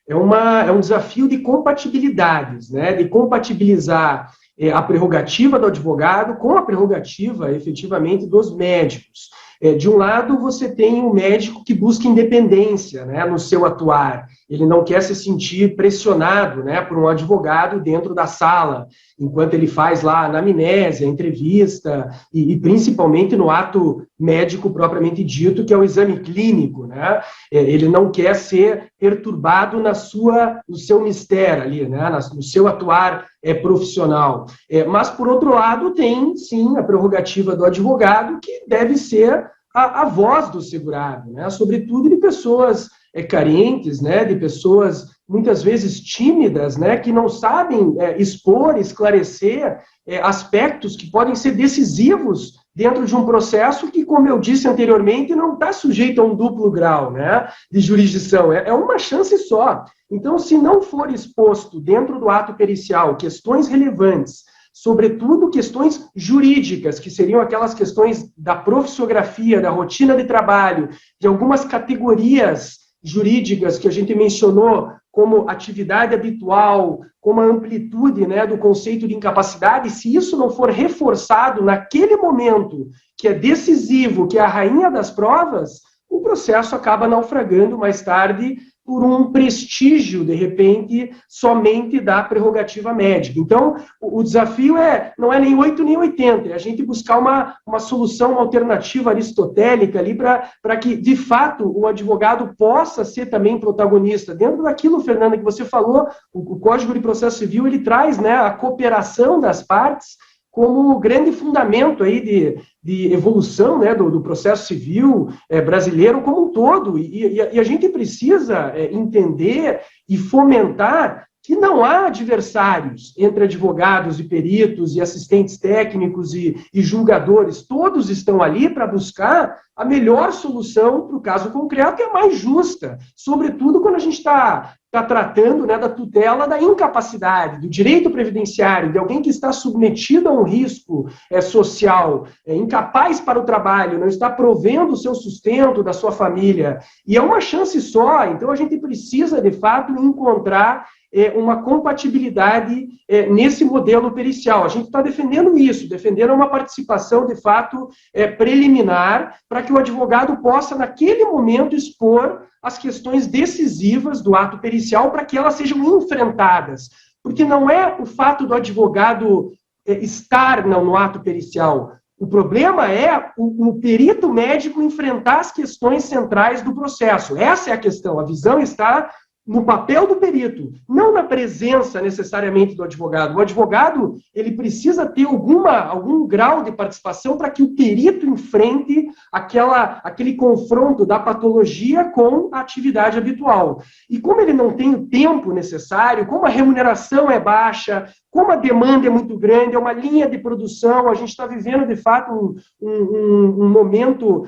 é um desafio de compatibilidades, né, de compatibilizar a prerrogativa do advogado com a prerrogativa, efetivamente, dos médicos. De um lado, você tem o médico que busca independência, né, no seu atuar. Ele não quer se sentir pressionado, né, por um advogado dentro da sala, enquanto ele faz lá a anamnese, a entrevista, e principalmente no ato médico propriamente dito, que é o exame clínico, né? Ele não quer ser perturbado no seu mistério ali, né, no seu atuar profissional. Mas, por outro lado, tem, sim, a prerrogativa do advogado, que deve ser a voz do segurado, né? Sobretudo de pessoas carentes, né? De pessoas muitas vezes tímidas, né? Que não sabem expor, esclarecer aspectos que podem ser decisivos dentro de um processo que, como eu disse anteriormente, não está sujeito a um duplo grau, né, de jurisdição, é uma chance só. Então, se não for exposto dentro do ato pericial questões relevantes, sobretudo questões jurídicas, que seriam aquelas questões da profissiografia, da rotina de trabalho, de algumas categorias jurídicas que a gente mencionou, como atividade habitual, como a amplitude, né, do conceito de incapacidade, se isso não for reforçado naquele momento que é decisivo, que é a rainha das provas, o processo acaba naufragando mais tarde por um prestígio, de repente, somente da prerrogativa médica. Então, o desafio não é nem 8 nem 80, é a gente buscar uma solução, uma alternativa aristotélica ali para que, de fato, o advogado possa ser também protagonista. Dentro daquilo, Fernanda, que você falou, o Código de Processo Civil, ele traz, né, a cooperação das partes como grande fundamento aí de evolução, né, do processo civil brasileiro como um todo. E a gente precisa entender e fomentar que não há adversários entre advogados e peritos e assistentes técnicos e julgadores. Todos estão ali para buscar a melhor solução para o caso concreto e a mais justa, sobretudo quando a gente está tratando, né, da tutela da incapacidade, do direito previdenciário, de alguém que está submetido a um risco social, incapaz para o trabalho, não está provendo o seu sustento da sua família. E é uma chance só, então a gente precisa, de fato, encontrar uma compatibilidade nesse modelo pericial. A gente está defendendo isso, defendendo uma participação, de fato, preliminar, para que o advogado possa, naquele momento, expor as questões decisivas do ato pericial para que elas sejam enfrentadas. Porque não é o fato do advogado estar no ato pericial. O problema é o perito médico enfrentar as questões centrais do processo. Essa é a questão. A visão está no papel do perito, não na presença necessariamente do advogado. O advogado, ele precisa ter algum grau de participação para que o perito enfrente aquele confronto da patologia com a atividade habitual. E como ele não tem o tempo necessário, como a remuneração é baixa, como a demanda é muito grande, é uma linha de produção, a gente está vivendo, de fato, um momento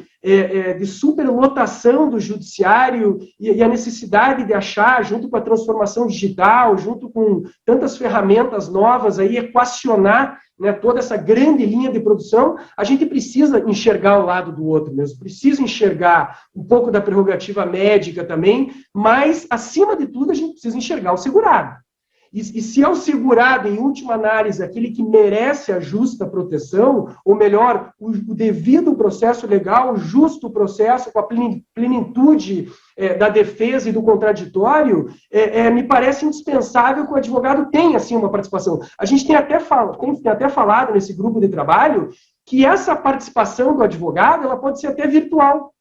de superlotação do judiciário e a necessidade de achar, junto com a transformação digital, junto com tantas ferramentas novas, aí, equacionar, né, toda essa grande linha de produção, a gente precisa enxergar o lado do outro mesmo, precisa enxergar um pouco da prerrogativa médica também, mas, acima de tudo, a gente precisa enxergar o segurado. E se é o segurado, em última análise, aquele que merece a justa proteção, ou melhor, o devido processo legal, o justo processo, com a plenitude da defesa e do contraditório, me parece indispensável que o advogado tenha, assim, uma participação. A gente tem até falado nesse grupo de trabalho que essa participação do advogado ela pode ser até virtual.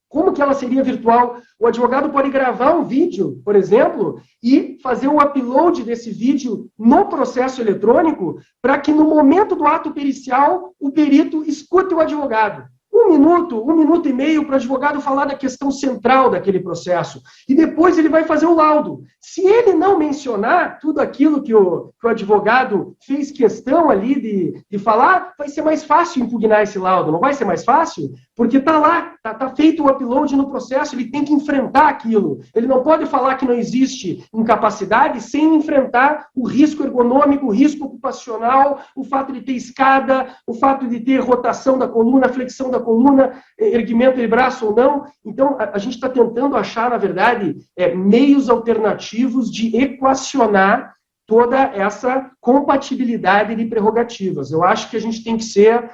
Como que ela seria virtual? O advogado pode gravar um vídeo, por exemplo, e fazer o upload desse vídeo no processo eletrônico para que no momento do ato pericial o perito escute o advogado. 1 minuto e meio para o advogado falar da questão central daquele processo. E depois ele vai fazer o laudo. Se ele não mencionar tudo aquilo que o advogado fez questão ali de falar, vai ser mais fácil impugnar esse laudo. Não vai ser mais fácil? Porque está lá, está feito o upload no processo, ele tem que enfrentar aquilo. Ele não pode falar que não existe incapacidade sem enfrentar o risco ergonômico, o risco ocupacional, o fato de ter escada, o fato de ter rotação da coluna, flexão da coluna, erguimento de braço ou não. Então, a gente está tentando achar, na verdade, meios alternativos de equacionar toda essa compatibilidade de prerrogativas. Eu acho que a gente tem que ser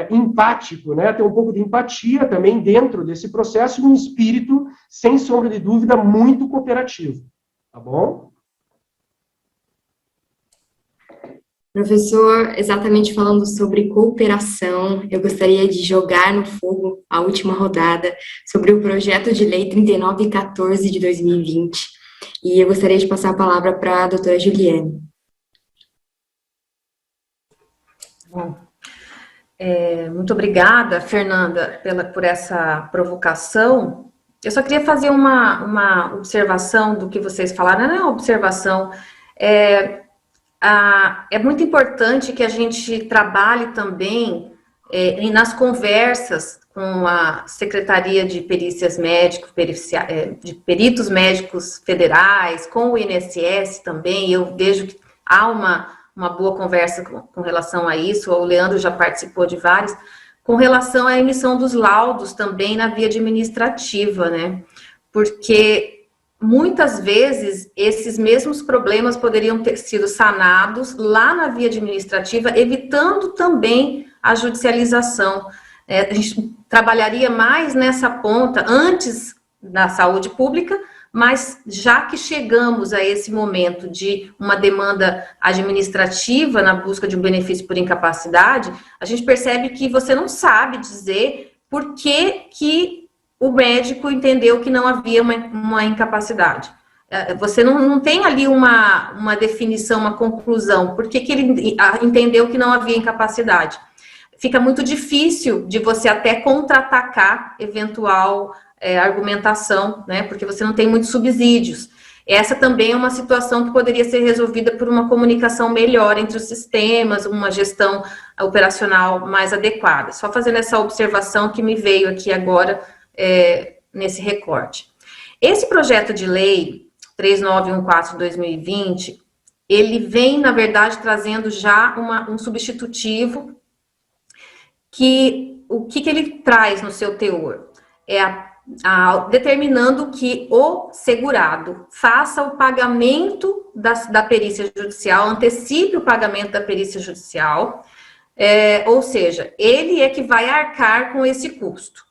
empático, né? Ter um pouco de empatia também dentro desse processo e um espírito, sem sombra de dúvida, muito cooperativo. Tá bom? Professor, exatamente falando sobre cooperação, eu gostaria de jogar no fogo a última rodada sobre o projeto de lei 3914 de 2020. E eu gostaria de passar a palavra para a doutora Juliane. Bom, muito obrigada, Fernanda, por essa provocação. Eu só queria fazer uma observação do que vocês falaram, não é uma observação, é muito importante que a gente trabalhe também nas conversas com a Secretaria de Perícias Médicos, de Peritos Médicos Federais, com o INSS também. Eu vejo que há uma boa conversa com relação a isso. O Leandro já participou de várias, com relação à emissão dos laudos também na via administrativa, né? Porque muitas vezes esses mesmos problemas poderiam ter sido sanados lá na via administrativa, evitando também a judicialização. A gente trabalharia mais nessa ponta antes da saúde pública, mas já que chegamos a esse momento de uma demanda administrativa na busca de um benefício por incapacidade, a gente percebe que você não sabe dizer por que o médico entendeu que não havia uma incapacidade. Você não tem ali uma definição, uma conclusão, por que ele entendeu que não havia incapacidade. Fica muito difícil de você até contra-atacar eventual argumentação, né, porque você não tem muitos subsídios. Essa também é uma situação que poderia ser resolvida por uma comunicação melhor entre os sistemas, uma gestão operacional mais adequada. Só fazendo essa observação que me veio aqui agora nesse recorte. Esse projeto de lei 3914/2020, ele vem, na verdade, trazendo já um substitutivo que o que ele traz no seu teor? Determinando que o segurado faça o pagamento da perícia judicial, antecipe o pagamento da perícia judicial, ou seja, ele é que vai arcar com esse custo.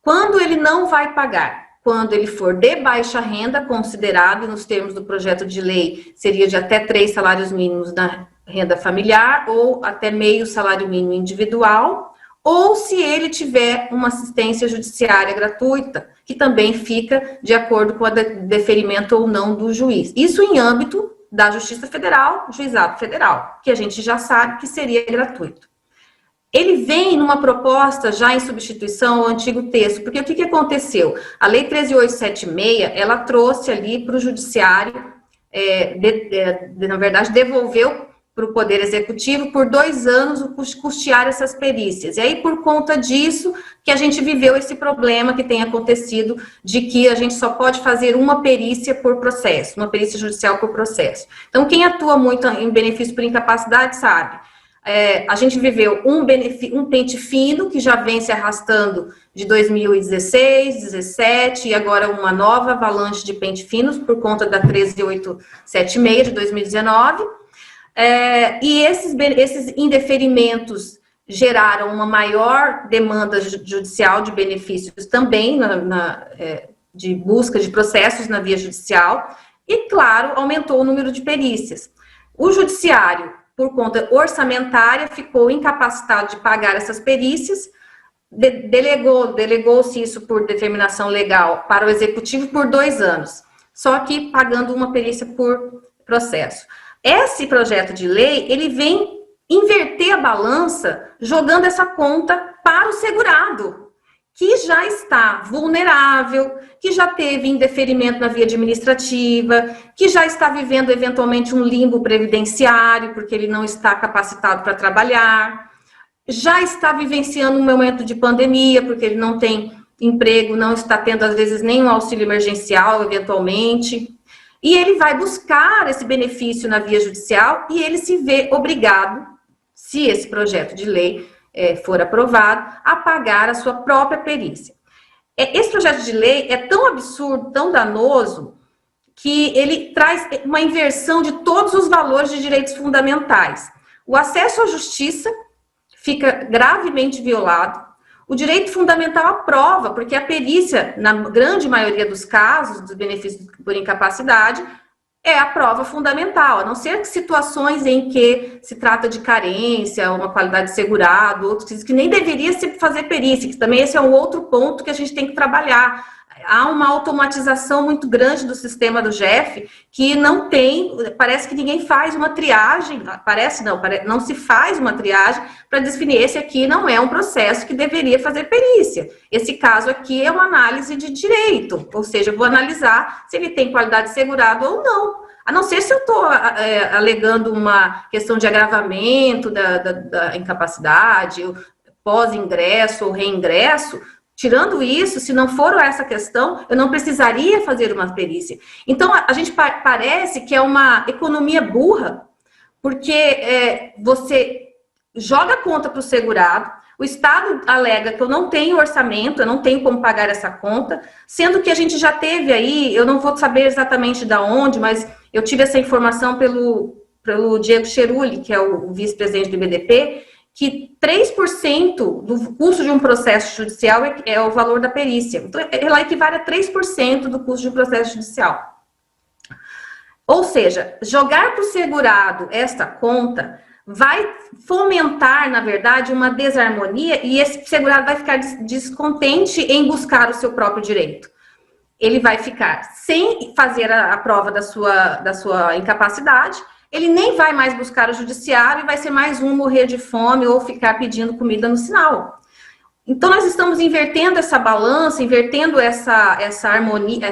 Quando ele não vai pagar? Quando ele for de baixa renda, considerado, nos termos do projeto de lei, seria de até 3 salários mínimos na renda familiar ou até meio salário mínimo individual, ou se ele tiver uma assistência judiciária gratuita, que também fica de acordo com o deferimento ou não do juiz. Isso em âmbito da Justiça Federal, Juizado Federal, que a gente já sabe que seria gratuito. Ele vem numa proposta já em substituição ao antigo texto, porque o que aconteceu? A Lei 13.876, ela trouxe ali para o Judiciário, na verdade, devolveu para o Poder Executivo por 2 anos o custear essas perícias. E aí, por conta disso, que a gente viveu esse problema que tem acontecido, de que a gente só pode fazer uma perícia por processo, uma perícia judicial por processo. Então, quem atua muito em benefício por incapacidade sabe. A gente viveu um pente fino, que já vem se arrastando de 2016, 2017, e agora uma nova avalanche de pente finos, por conta da 13.876 de 2019, e esses indeferimentos geraram uma maior demanda judicial de benefícios também, de busca de processos na via judicial, e, claro, aumentou o número de perícias. O judiciário, por conta orçamentária, ficou incapacitado de pagar essas perícias, delegou-se isso por determinação legal para o Executivo por 2 anos, só que pagando uma perícia por processo. Esse projeto de lei, ele vem inverter a balança, jogando essa conta para o segurado, que já está vulnerável, que já teve indeferimento na via administrativa, que já está vivendo eventualmente um limbo previdenciário, porque ele não está capacitado para trabalhar, já está vivenciando um momento de pandemia, porque ele não tem emprego, não está tendo, às vezes, nenhum auxílio emergencial, eventualmente, e ele vai buscar esse benefício na via judicial e ele se vê obrigado, se esse projeto de lei for aprovado, a pagar a sua própria perícia. Esse projeto de lei é tão absurdo, tão danoso, que ele traz uma inversão de todos os valores de direitos fundamentais. O acesso à justiça fica gravemente violado, o direito fundamental à prova, porque a perícia, na grande maioria dos casos, dos benefícios por incapacidade, é a prova fundamental, a não ser que situações em que se trata de carência, uma qualidade de segurado, outros que nem deveria se fazer perícia, que também esse é um outro ponto que a gente tem que trabalhar. Há uma automatização muito grande do sistema do GEF, que não tem, parece que ninguém faz uma triagem, não se faz uma triagem para definir esse aqui não é um processo que deveria fazer perícia. Esse caso aqui é uma análise de direito, ou seja, eu vou analisar se ele tem qualidade de segurado ou não. A não ser se eu estou alegando uma questão de agravamento da incapacidade, pós-ingresso ou reingresso. Tirando isso, se não for essa questão, eu não precisaria fazer uma perícia. Então, a gente parece que é uma economia burra, porque você joga a conta para o segurado, o Estado alega que eu não tenho orçamento, eu não tenho como pagar essa conta, sendo que a gente já teve aí, eu não vou saber exatamente de onde, mas eu tive essa informação pelo Diego Cheruli, que é o vice-presidente do IBDP, que 3% do custo de um processo judicial é o valor da perícia. Então, ela equivale a 3% do custo de um processo judicial. Ou seja, jogar para o segurado esta conta vai fomentar, na verdade, uma desarmonia e esse segurado vai ficar descontente em buscar o seu próprio direito. Ele vai ficar sem fazer a prova da sua incapacidade, ele nem vai mais buscar o judiciário e vai ser mais um morrer de fome ou ficar pedindo comida no sinal. Então, nós estamos invertendo essa balança, invertendo essa harmonia,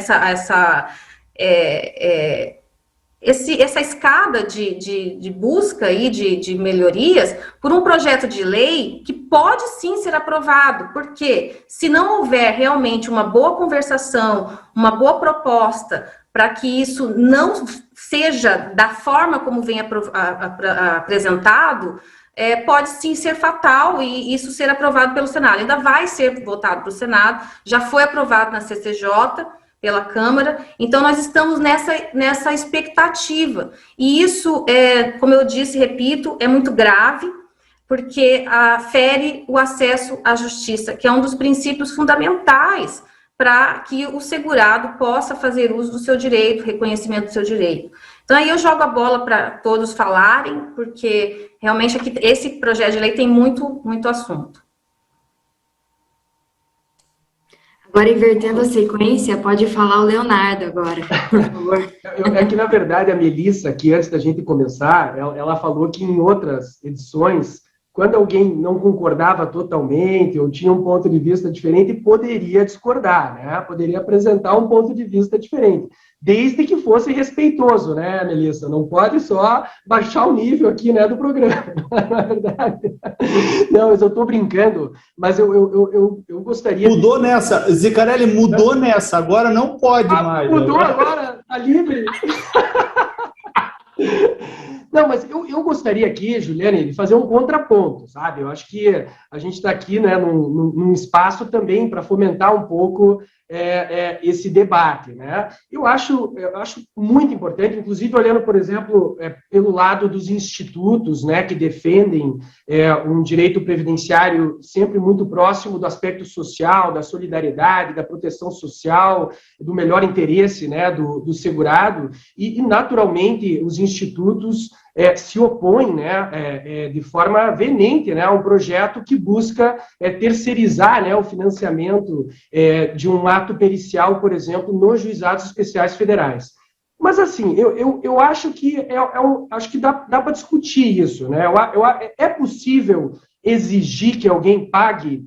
essa escada de busca aí de melhorias por um projeto de lei que pode sim ser aprovado, porque se não houver realmente uma boa conversação, uma boa proposta, para que isso não seja da forma como vem apresentado, pode sim ser fatal e isso ser aprovado pelo Senado. Ainda vai ser votado pelo Senado, já foi aprovado na CCJ, pela Câmara, então nós estamos nessa expectativa. E isso, como eu disse, repito, é muito grave, porque fere o acesso à justiça, que é um dos princípios fundamentais para que o segurado possa fazer uso do seu direito, reconhecimento do seu direito. Então, aí eu jogo a bola para todos falarem, porque realmente aqui, esse projeto de lei tem muito, muito assunto. Agora, invertendo a sequência, pode falar o Leonardo agora, por favor. É que, na verdade, a Melissa, que antes da gente começar, ela falou que em outras edições, quando alguém não concordava totalmente ou tinha um ponto de vista diferente, poderia discordar, né? Poderia apresentar um ponto de vista diferente, desde que fosse respeitoso, né, Melissa? Não pode só baixar o nível aqui, né, do programa, na verdade. Não, mas eu estou brincando, mas eu gostaria... Mudou nessa, Zicarelli, mudou nessa, agora não pode mais. Mudou agora, tá livre. Não, mas eu gostaria aqui, Juliane, de fazer um contraponto, sabe? Eu acho que a gente está aqui, né, num espaço também para fomentar um pouco esse debate, né? Eu acho muito importante, inclusive olhando, por exemplo, pelo lado dos institutos, né, que defendem um direito previdenciário sempre muito próximo do aspecto social, da solidariedade, da proteção social, do melhor interesse, né, do segurado, e naturalmente os institutos se opõem, né, de forma veemente, né, a um projeto que busca terceirizar, né, o financiamento de um ato pericial, por exemplo, nos juizados especiais federais. Mas, assim, eu acho que, acho que dá para discutir isso, né? É possível exigir que alguém pague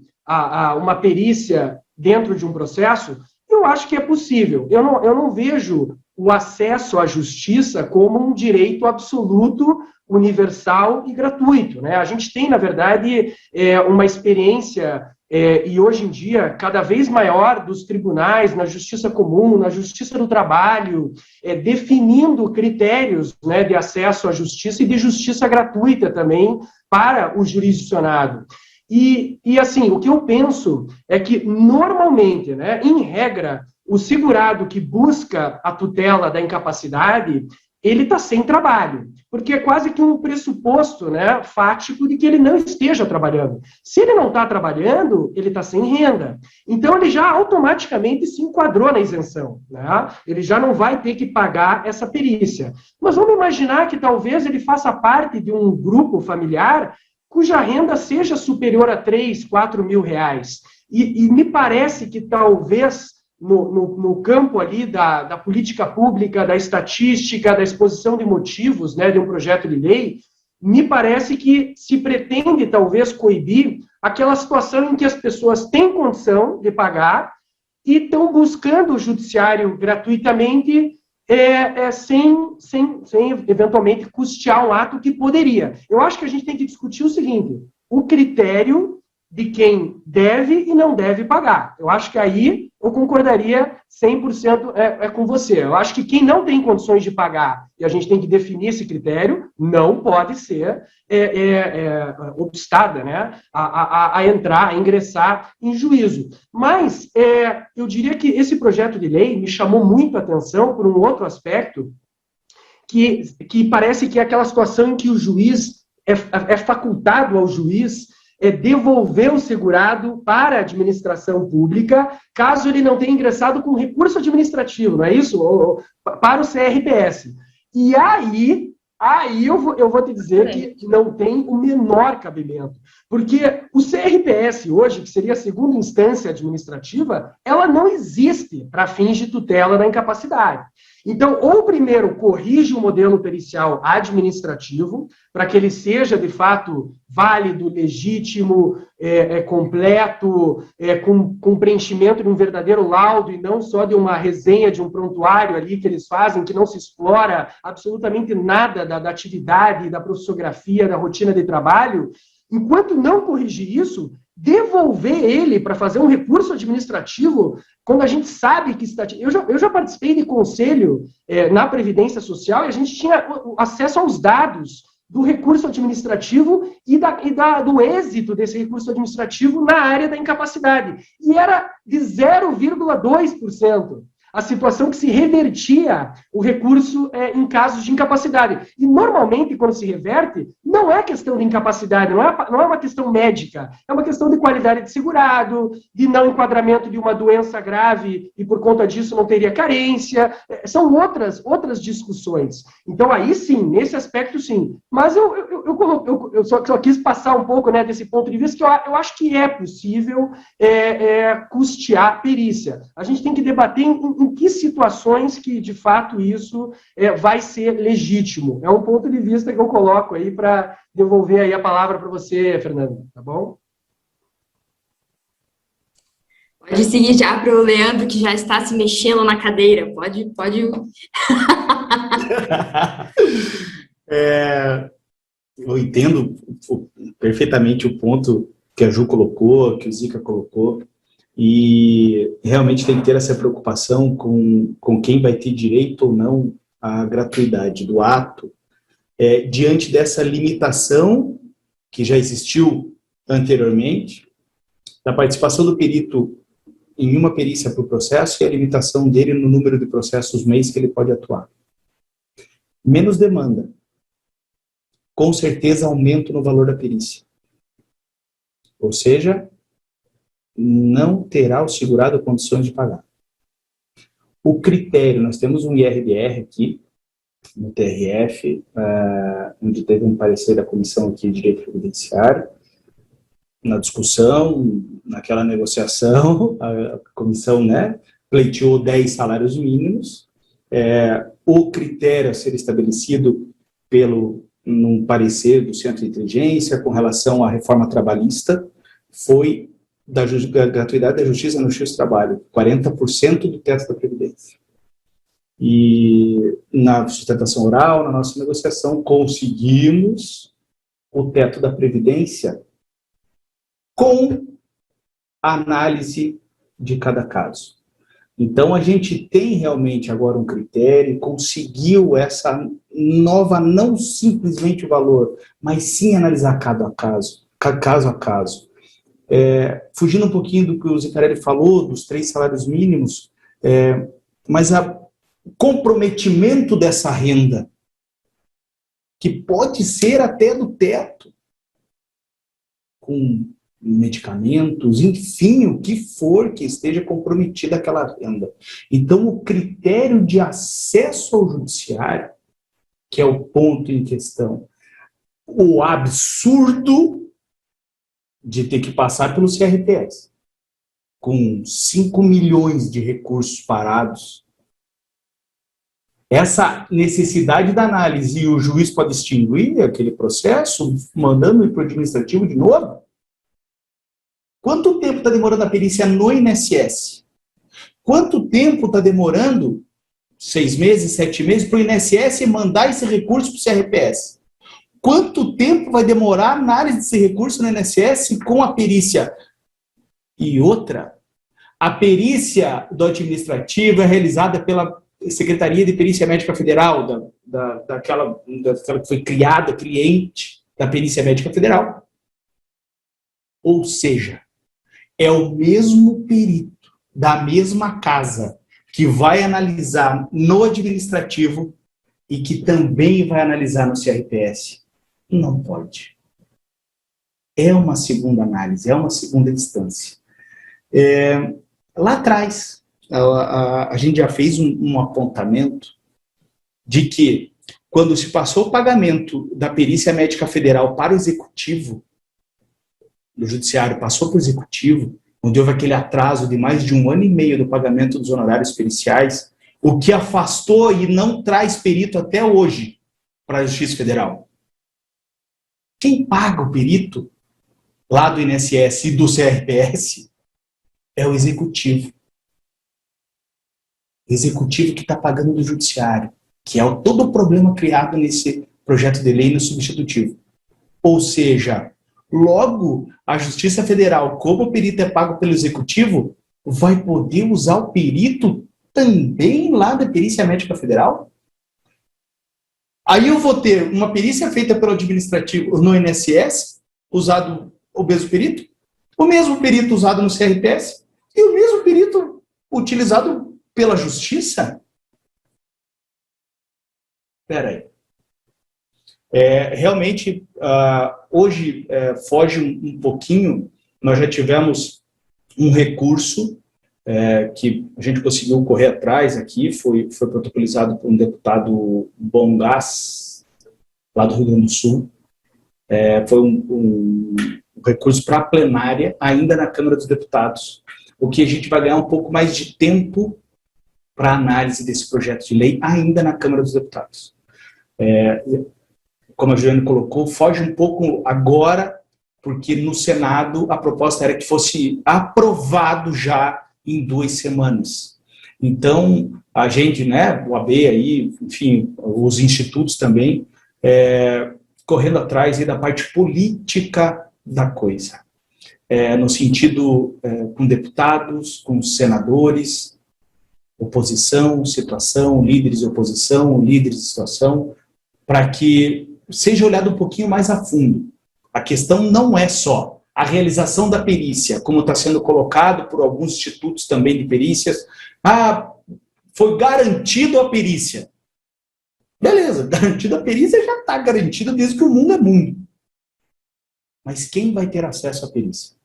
uma perícia dentro de um processo? Eu acho que é possível. Eu não vejo o acesso à justiça como um direito absoluto, universal e gratuito, né? A gente tem, na verdade, uma experiência, e hoje em dia, cada vez maior dos tribunais, na justiça comum, na justiça do trabalho, definindo critérios, né, de acesso à justiça e de justiça gratuita também para o jurisdicionado. E assim, o que eu penso é que, normalmente, né, em regra, o segurado que busca a tutela da incapacidade, ele está sem trabalho, porque é quase que um pressuposto, né, fático de que ele não esteja trabalhando. Se ele não está trabalhando, ele está sem renda. Então, ele já automaticamente se enquadrou na isenção, né? Ele já não vai ter que pagar essa perícia. Mas vamos imaginar que talvez ele faça parte de um grupo familiar cuja renda seja superior a 3, 4 mil reais. E me parece que talvez no campo ali da política pública, da estatística, da exposição de motivos, né, de um projeto de lei, me parece que se pretende talvez coibir aquela situação em que as pessoas têm condição de pagar e estão buscando o judiciário gratuitamente, sem eventualmente custear um ato que poderia. Eu acho que a gente tem que discutir o seguinte: o critério de quem deve e não deve pagar. Eu acho que aí eu concordaria 100% com você. Eu acho que quem não tem condições de pagar, e a gente tem que definir esse critério, não pode ser obstada, né, a entrar, a ingressar em juízo. Mas eu diria que esse projeto de lei me chamou muito a atenção por um outro aspecto, que parece que é aquela situação em que o juiz é facultado ao juiz devolver o segurado para a administração pública, caso ele não tenha ingressado com recurso administrativo, não é isso? Para o CRPS. E aí eu vou te dizer que não tem o menor cabimento. Porque o CRPS hoje, que seria a segunda instância administrativa, ela não existe para fins de tutela da incapacidade. Então, ou primeiro corrige o modelo pericial administrativo, para que ele seja, de fato, válido, legítimo, completo, com preenchimento de um verdadeiro laudo e não só de uma resenha de um prontuário ali que eles fazem, que não se explora absolutamente nada da atividade, da profissografia, da rotina de trabalho. Enquanto não corrigir isso, devolver ele para fazer um recurso administrativo, quando a gente sabe que está... Eu já participei de conselho na Previdência Social e a gente tinha acesso aos dados do recurso administrativo e do êxito desse recurso administrativo na área da incapacidade. E era de 0,2%. a situação que se revertia o recurso em casos de incapacidade. E, normalmente, quando se reverte, não é questão de incapacidade, não é uma questão médica, é uma questão de qualidade de segurado, de não enquadramento de uma doença grave e, por conta disso, não teria carência. São outras discussões. Então, aí sim, nesse aspecto, sim. Mas eu só quis passar um pouco, né, desse ponto de vista, que eu acho que é possível custear a perícia. A gente tem que debater em que situações que, de fato, isso vai ser legítimo. É um ponto de vista que eu coloco aí para devolver aí a palavra para você, Fernando, tá bom? Pode seguir já para o Leandro, que já está se mexendo na cadeira. Pode. Eu entendo perfeitamente o ponto que a Ju colocou, que o Zica colocou, e realmente tem que ter essa preocupação com quem vai ter direito ou não à gratuidade do ato, diante dessa limitação que já existiu anteriormente, da participação do perito em uma perícia para o processo e a limitação dele no número de processos mês que ele pode atuar. Menos demanda. Com certeza, aumento no valor da perícia. Ou seja, não terá o segurado condições de pagar. O critério, nós temos um IRDR aqui, no TRF, onde teve um parecer da Comissão aqui de Direito Previdenciário, na discussão, naquela negociação, a comissão, né, pleiteou 10 salários mínimos. O critério a ser estabelecido num parecer do Centro de Inteligência com relação à reforma trabalhista foi da gratuidade da justiça no Justiça do Trabalho, 40% do teto da Previdência. E na sustentação oral, na nossa negociação, conseguimos o teto da Previdência com análise de cada caso. Então, a gente tem realmente agora um critério, conseguiu essa nova, não simplesmente o valor, mas sim analisar caso a caso. Fugindo um pouquinho do que o Zicarelli falou, dos 3 salários mínimos, mas o comprometimento dessa renda, que pode ser até do teto, com medicamentos, enfim, o que for que esteja comprometida aquela renda. Então, o critério de acesso ao judiciário, que é o ponto em questão, o absurdo de ter que passar pelo CRPS, com 5 milhões de recursos parados, essa necessidade da análise, e o juiz pode extinguir aquele processo, mandando ir para o administrativo de novo? Quanto tempo está demorando a perícia no INSS? Quanto tempo está demorando, 6 meses, 7 meses, para o INSS mandar esse recurso para o CRPS? Quanto tempo vai demorar a análise desse recurso no INSS com a perícia? E outra, a perícia do administrativo é realizada pela Secretaria de Perícia Médica Federal, daquela que foi criada, cliente da Perícia Médica Federal. Ou seja, é o mesmo perito da mesma casa que vai analisar no administrativo e que também vai analisar no CRPS. Não pode. É uma segunda análise, é uma segunda instância. Lá atrás, a gente já fez um apontamento de que, quando se passou o pagamento da Perícia Médica Federal para o Executivo, do Judiciário passou para o Executivo, onde houve aquele atraso de mais de 1 ano e meio do pagamento dos honorários periciais, o que afastou e não traz perito até hoje para a Justiça Federal. Quem paga o perito lá do INSS e do CRPS é o Executivo. O Executivo que está pagando do Judiciário, que é todo o problema criado nesse projeto de lei no substitutivo. Ou seja, logo, a Justiça Federal, como o perito é pago pelo Executivo, vai poder usar o perito também lá da Perícia Médica Federal? Aí eu vou ter uma perícia feita pelo administrativo no INSS, usado o mesmo perito, o mesmo perito usado no CRPS, e o mesmo perito utilizado pela justiça? Espera aí. Realmente, hoje foge um pouquinho. Nós já tivemos um recurso que a gente conseguiu correr atrás aqui, foi protocolizado por um deputado Bom Gás, lá do Rio Grande do Sul. Foi um recurso para a plenária, ainda na Câmara dos Deputados, o que a gente vai ganhar um pouco mais de tempo para análise desse projeto de lei, ainda na Câmara dos Deputados. Como a Juliana colocou, foge um pouco agora, porque no Senado a proposta era que fosse aprovado já em 2 semanas. Então, a gente, né, o AB aí, enfim, os institutos também, correndo atrás aí da parte política da coisa. No sentido com deputados, com senadores, oposição, situação, líderes de oposição, líderes de situação, para que seja olhado um pouquinho mais a fundo. A questão não é só a realização da perícia, como está sendo colocado por alguns institutos também de perícias. Foi garantido a perícia. Beleza, garantido a perícia já está garantido desde que o mundo é mundo. Mas quem vai ter acesso à perícia?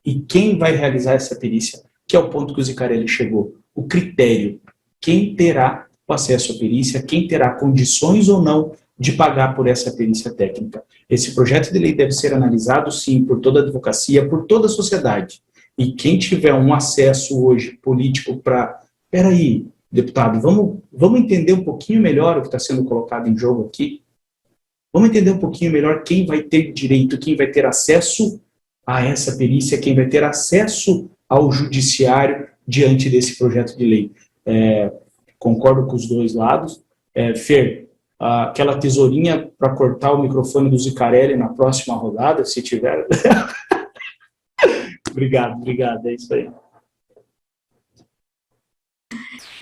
E quem vai realizar essa perícia? Que é o ponto que o Zicarelli chegou. O critério. Quem terá o acesso à perícia, quem terá condições ou não de pagar por essa perícia técnica. Esse projeto de lei deve ser analisado, sim, por toda a advocacia, por toda a sociedade. E quem tiver um acesso hoje político para... Peraí, deputado, vamos entender um pouquinho melhor o que está sendo colocado em jogo aqui? Vamos entender um pouquinho melhor quem vai ter direito, quem vai ter acesso a essa perícia, quem vai ter acesso ao judiciário diante desse projeto de lei. Concordo com os dois lados. Fer, aquela tesourinha para cortar o microfone do Zicarelli na próxima rodada, se tiver. Obrigado, é isso aí.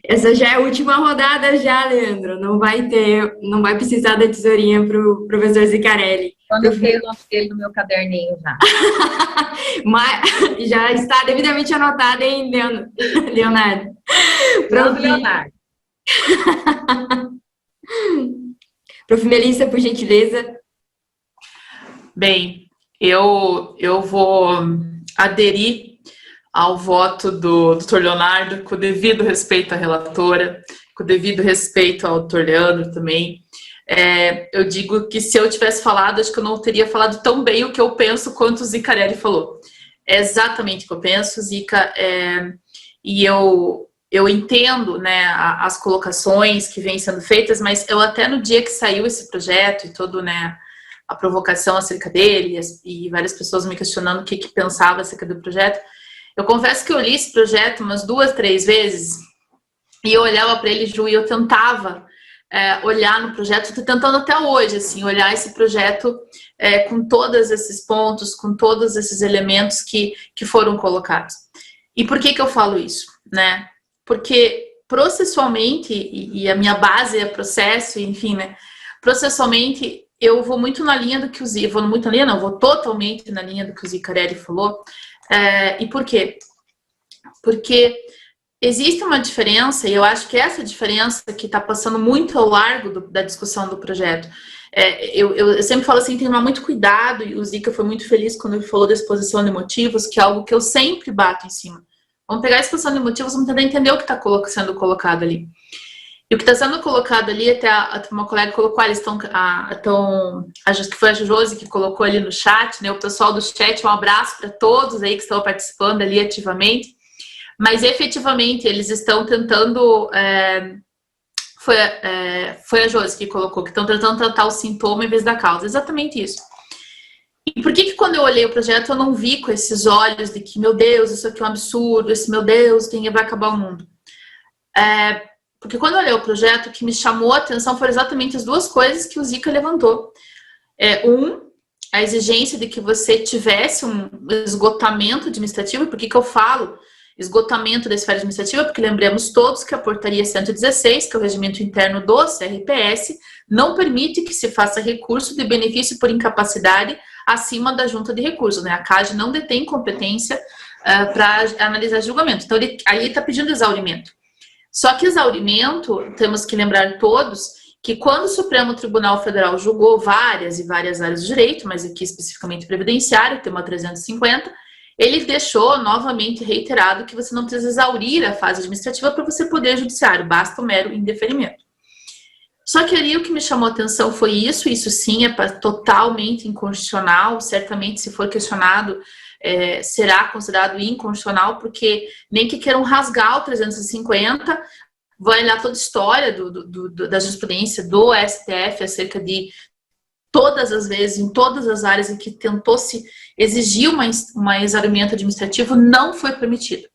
Essa já é a última rodada já, Leandro. Não vai precisar da tesourinha para o professor Zicarelli. Quando eu tenho o nome dele no meu caderninho já. Mas já está devidamente anotado, hein, Leonardo? Pronto, Leonardo. Prof. Melissa, por gentileza. Bem, eu vou aderir ao voto do Dr. Leonardo, com o devido respeito à relatora, com o devido respeito ao Dr. Leandro também. Eu digo que se eu tivesse falado, acho que eu não teria falado tão bem o que eu penso quanto o Zicarelli falou. É exatamente o que eu penso, Zica, e eu entendo, né, as colocações que vêm sendo feitas, mas eu até no dia que saiu esse projeto e todo, né, a provocação acerca dele e várias pessoas me questionando o que pensava acerca do projeto, eu confesso que eu li esse projeto umas 2, 3 vezes e eu olhava para ele, Ju, e eu tentava olhar no projeto, estou tentando até hoje, assim, olhar esse projeto com todos esses pontos, com todos esses elementos que foram colocados. E por que eu falo isso, né? Porque processualmente, e a minha base é processo, enfim, né? Processualmente, eu vou muito na linha do que o Zica, vou totalmente na linha do que o Zicarelli falou. E por quê? Porque existe uma diferença, e eu acho que essa diferença que está passando muito ao largo da discussão do projeto. Eu sempre falo assim, tem que tomar muito cuidado, e o Zica foi muito feliz quando ele falou da exposição de motivos, que é algo que eu sempre bato em cima. Vamos pegar a exposição de motivos, vamos tentar entender o que está sendo colocado ali. E o que está sendo colocado ali, até uma colega colocou, eles acho que foi a Josi que colocou ali no chat, né? O pessoal do chat, um abraço para todos aí que estão participando ali ativamente. Mas efetivamente eles estão tentando. Foi a Josi que colocou, que estão tentando tratar o sintoma em vez da causa. Exatamente isso. E por que quando eu olhei o projeto eu não vi com esses olhos de que, meu Deus, isso aqui é um absurdo, meu Deus, vai acabar o mundo? Porque quando eu olhei o projeto, o que me chamou a atenção foram exatamente as 2 coisas que o Zica levantou. A exigência de que você tivesse um esgotamento administrativo. Por que eu falo esgotamento da esfera administrativa? Porque lembremos todos que a portaria 116, que é o regimento interno do CRPS, não permite que se faça recurso de benefício por incapacidade acima da junta de recursos, né? A CAGE não detém competência para analisar julgamento. Então, aí está pedindo exaurimento. Só que exaurimento, temos que lembrar todos que quando o Supremo Tribunal Federal julgou várias e várias áreas do direito, mas aqui especificamente previdenciário, tema 350, ele deixou novamente reiterado que você não precisa exaurir a fase administrativa para você poder judiciário, basta o mero indeferimento. Só que ali o que me chamou a atenção foi isso sim é totalmente inconstitucional, certamente se for questionado será considerado inconstitucional, porque nem que queiram rasgar o 350, vai olhar toda a história da jurisprudência do STF acerca de todas as vezes, em todas as áreas em que tentou se exigir um exaurimento administrativo, não foi permitido.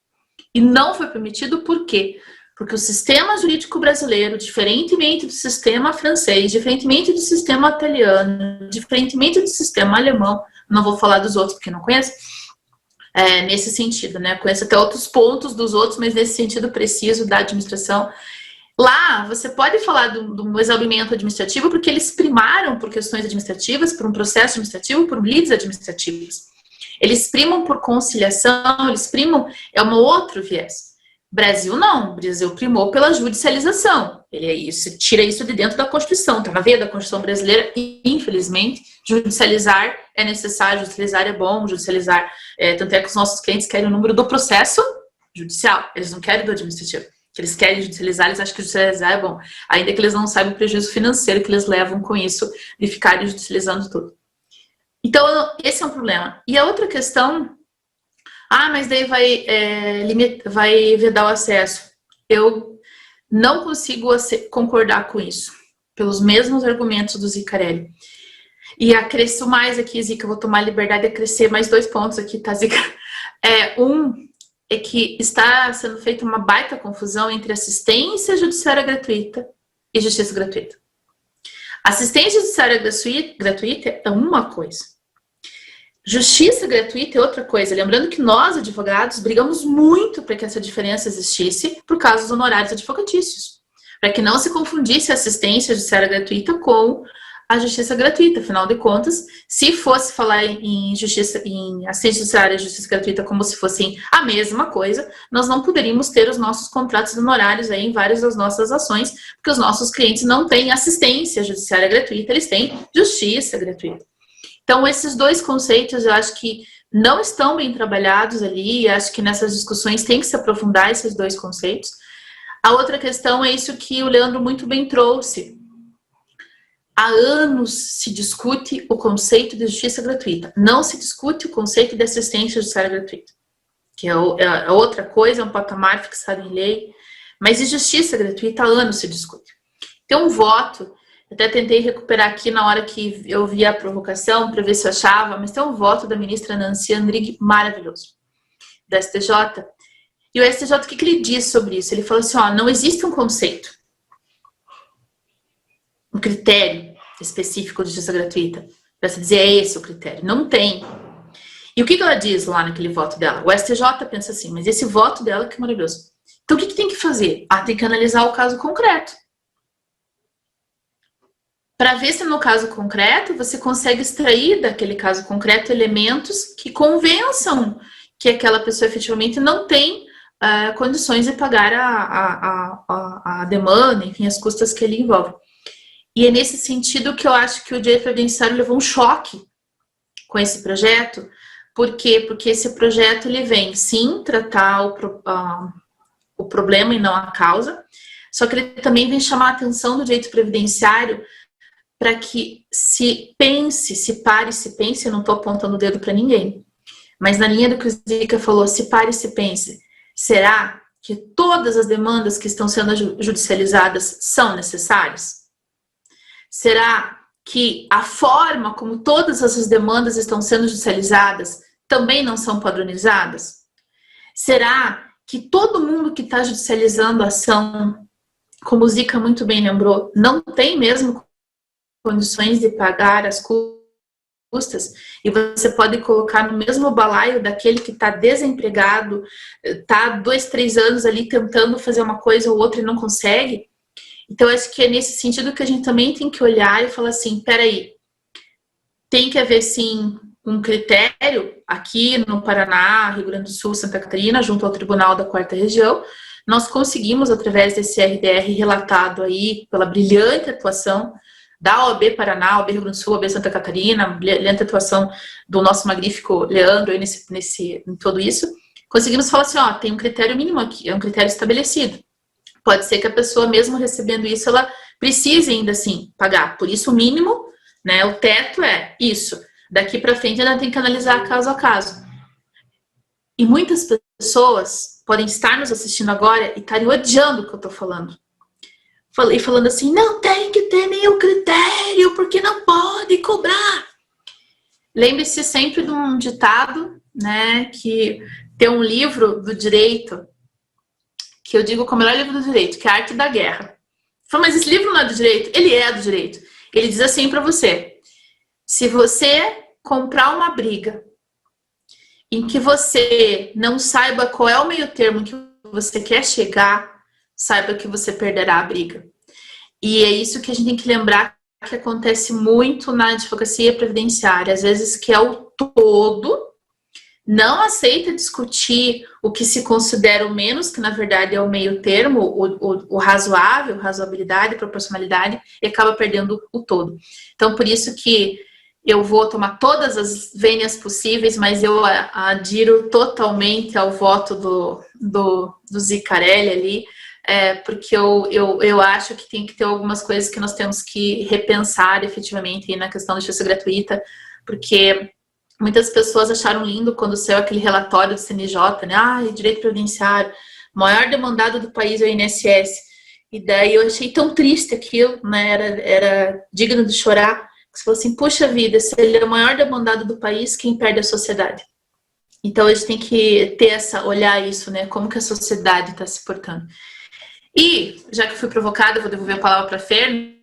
E não foi permitido por quê? Porque o sistema jurídico brasileiro, diferentemente do sistema francês, diferentemente do sistema italiano, diferentemente do sistema alemão, não vou falar dos outros porque não conheço, nesse sentido, né? Conheço até outros pontos dos outros, mas nesse sentido preciso da administração. Lá, você pode falar do exaurimento administrativo porque eles primaram por questões administrativas, por um processo administrativo, por lides administrativos. Eles primam por conciliação, eles primam, é um outro viés. Brasil não, o Brasil primou pela judicialização. Você tira isso de dentro da Constituição, está na veia da Constituição brasileira, e infelizmente, judicializar é necessário, judicializar é bom, judicializar, tanto é que os nossos clientes querem o número do processo judicial, eles não querem do administrativo. Que eles querem judicializar, eles acham que judicializar é bom, ainda que eles não saibam o prejuízo financeiro que eles levam com isso, de ficarem judicializando tudo. Então, esse é um problema. E a outra questão, mas daí vai vedar o acesso. Eu não consigo concordar com isso, pelos mesmos argumentos do Zicarelli. E acresço mais aqui, Zica, eu vou tomar a liberdade de acrescer mais 2 pontos aqui, tá, Zica? É que está sendo feita uma baita confusão entre assistência judiciária gratuita e justiça gratuita. Assistência judiciária gratuita é uma coisa. Justiça gratuita é outra coisa. Lembrando que nós, advogados, brigamos muito para que essa diferença existisse por causa dos honorários advocatícios. Para que não se confundisse a assistência judiciária gratuita com a justiça gratuita. Afinal de contas, se fosse falar em assistência judiciária e justiça gratuita como se fossem a mesma coisa, nós não poderíamos ter os nossos contratos honorários aí em várias das nossas ações, porque os nossos clientes não têm assistência judiciária gratuita, eles têm justiça gratuita. Então, esses 2 conceitos eu acho que não estão bem trabalhados ali, e acho que nessas discussões tem que se aprofundar esses 2 conceitos. A outra questão é isso que o Leandro muito bem trouxe. Há anos se discute o conceito de justiça gratuita. Não se discute o conceito de assistência judiciária gratuita, que é outra coisa, é um patamar fixado em lei. Mas de justiça gratuita, há anos se discute. Tem um voto, até tentei recuperar aqui na hora que eu vi a provocação, para ver se eu achava, mas tem um voto da ministra Nancy Andrighi maravilhoso, da STJ. E o STJ, o que ele diz sobre isso? Ele falou assim, não existe um conceito, um critério específico de justiça gratuita, para se dizer é esse o critério. Não tem. E o que ela diz lá naquele voto dela? O STJ pensa assim, mas esse voto dela que é maravilhoso. Então o que tem que fazer? Tem que analisar o caso concreto. Para ver se no caso concreto você consegue extrair daquele caso concreto elementos que convençam que aquela pessoa efetivamente não tem condições de pagar a demanda, enfim, as custas que ele envolve. E é nesse sentido que eu acho que o direito previdenciário levou um choque com esse projeto. Por quê? Porque esse projeto ele vem, sim, tratar o problema e não a causa, só que ele também vem chamar a atenção do direito previdenciário para que se pare, eu não estou apontando o dedo para ninguém, mas na linha do que o Zica falou, se pare, se pense, será que todas as demandas que estão sendo judicializadas são necessárias? Será que a forma como todas essas demandas estão sendo judicializadas também não são padronizadas? Será que todo mundo que está judicializando a ação, como o Zica muito bem lembrou, não tem mesmo condições de pagar as custas, e você pode colocar no mesmo balaio daquele que está desempregado, está 2, 3 anos ali tentando fazer uma coisa ou outra e não consegue? Então, acho que é nesse sentido que a gente também tem que olhar e falar assim, peraí, tem que haver sim um critério aqui no Paraná, Rio Grande do Sul, Santa Catarina, junto ao Tribunal da Quarta Região. Nós conseguimos, através desse RDR relatado aí, pela brilhante atuação da OAB Paraná, OAB Rio Grande do Sul, OAB Santa Catarina, brilhante atuação do nosso magnífico Leandro aí em tudo isso, conseguimos falar assim, ó, tem um critério mínimo aqui, é um critério estabelecido. Pode ser que a pessoa, mesmo recebendo isso, ela precise ainda assim pagar. Por isso, o mínimo, né, o teto é isso. Daqui para frente, ainda tem que analisar caso a caso. E muitas pessoas podem estar nos assistindo agora e estarem odiando o que eu estou falando. E falando assim, não tem que ter nenhum critério, porque não pode cobrar. Lembre-se sempre de um ditado, né, que tem um livro do direito, que eu digo que é o melhor livro do direito, que é a Arte da Guerra. Falo, mas esse livro não é do direito? Ele é do direito. Ele diz assim para você, se você comprar uma briga em que você não saiba qual é o meio termo que você quer chegar, saiba que você perderá a briga. E é isso que a gente tem que lembrar que acontece muito na advocacia previdenciária. Às vezes que é o todo, não aceita discutir o que se considera o menos, que na verdade é o meio termo, o razoável, razoabilidade, proporcionalidade, e acaba perdendo o todo. Então, por isso que eu vou tomar todas as vênias possíveis, mas eu adiro totalmente ao voto do Zicarelli ali, porque eu acho que tem que ter algumas coisas que nós temos que repensar efetivamente na questão da justiça gratuita, porque muitas pessoas acharam lindo quando saiu aquele relatório do CNJ, né? Direito previdenciário, maior demandado do país é o INSS. E daí eu achei tão triste aquilo, né? Era digno de chorar. Você falou assim, puxa vida, se ele é o maior demandado do país, quem perde é a sociedade. Então a gente tem que olhar isso, né? Como que a sociedade está se portando. E, já que fui provocada, eu vou devolver a palavra para a Fer,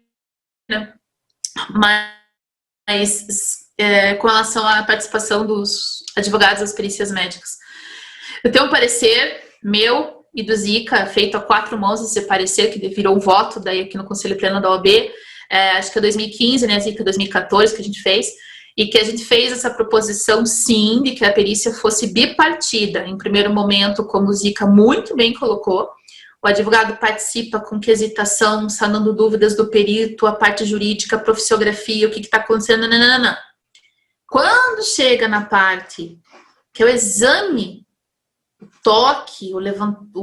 né? Mas com relação à participação dos advogados das perícias médicas. Eu tenho um parecer meu e do Zica, feito a 4 mãos, esse parecer, que virou um voto daí aqui no Conselho Pleno da OAB, acho que é 2015, né, Zica, 2014 que a gente fez, e que a gente fez essa proposição, sim, de que a perícia fosse bipartida. Em primeiro momento, como o Zica muito bem colocou, o advogado participa com quesitação, sanando dúvidas do perito, a parte jurídica, a profissiografia, o que está acontecendo, nananana. Quando chega na parte que é o exame, o toque, o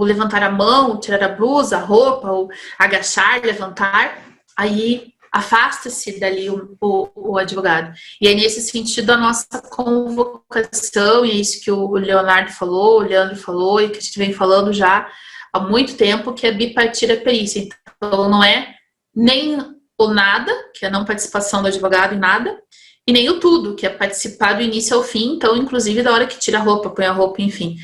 levantar a mão, o tirar a blusa, a roupa, o agachar, levantar, aí afasta-se dali o advogado. E é nesse sentido a nossa convocação, e é isso que o Leonardo falou, o Leandro falou, e que a gente vem falando já há muito tempo, que é bipartida a perícia. Então não é nem o nada, que é a não participação do advogado em nada, e nem o tudo, que é participar do início ao fim, então inclusive da hora que tira a roupa, põe a roupa, enfim.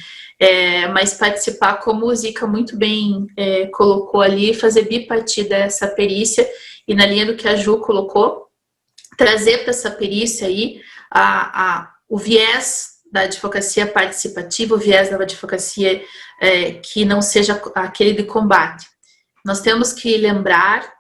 Mas participar, como o Zica muito bem colocou ali, fazer bipartida essa perícia, e na linha do que a Ju colocou, trazer para essa perícia aí o viés da advocacia participativa, o viés da advocacia que não seja aquele de combate. Nós temos que lembrar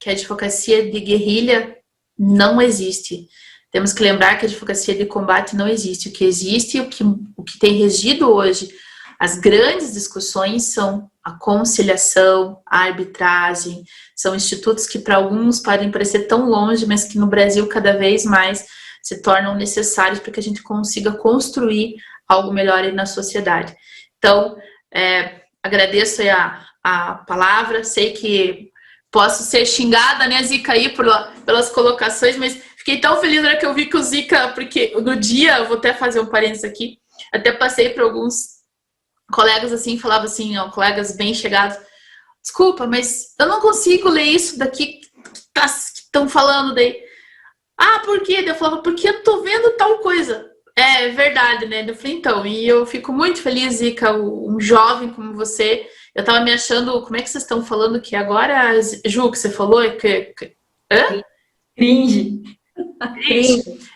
que a advocacia de guerrilha não existe. Temos que lembrar que a advocacia de combate não existe. O que existe, o que tem regido hoje as grandes discussões são a conciliação, a arbitragem, são institutos que para alguns podem parecer tão longe, mas que no Brasil cada vez mais se tornam necessários para que a gente consiga construir algo melhor aí na sociedade. Então, agradeço aí a palavra, sei que posso ser xingada, né, Zica, aí pelas colocações, mas fiquei tão feliz na hora que eu vi que o Zica, porque no dia, eu vou até fazer um parênteses aqui, até passei por alguns colegas assim, falava assim, colegas bem chegados, desculpa, mas eu não consigo ler isso daqui que estão falando daí. Por quê? Eu falava, porque eu tô vendo tal coisa. É verdade, né? Eu falei, então, e eu fico muito feliz, Zica, um jovem como você. Eu tava me achando, como é que vocês estão falando que agora, Ju, que você falou? Hã? Cringe.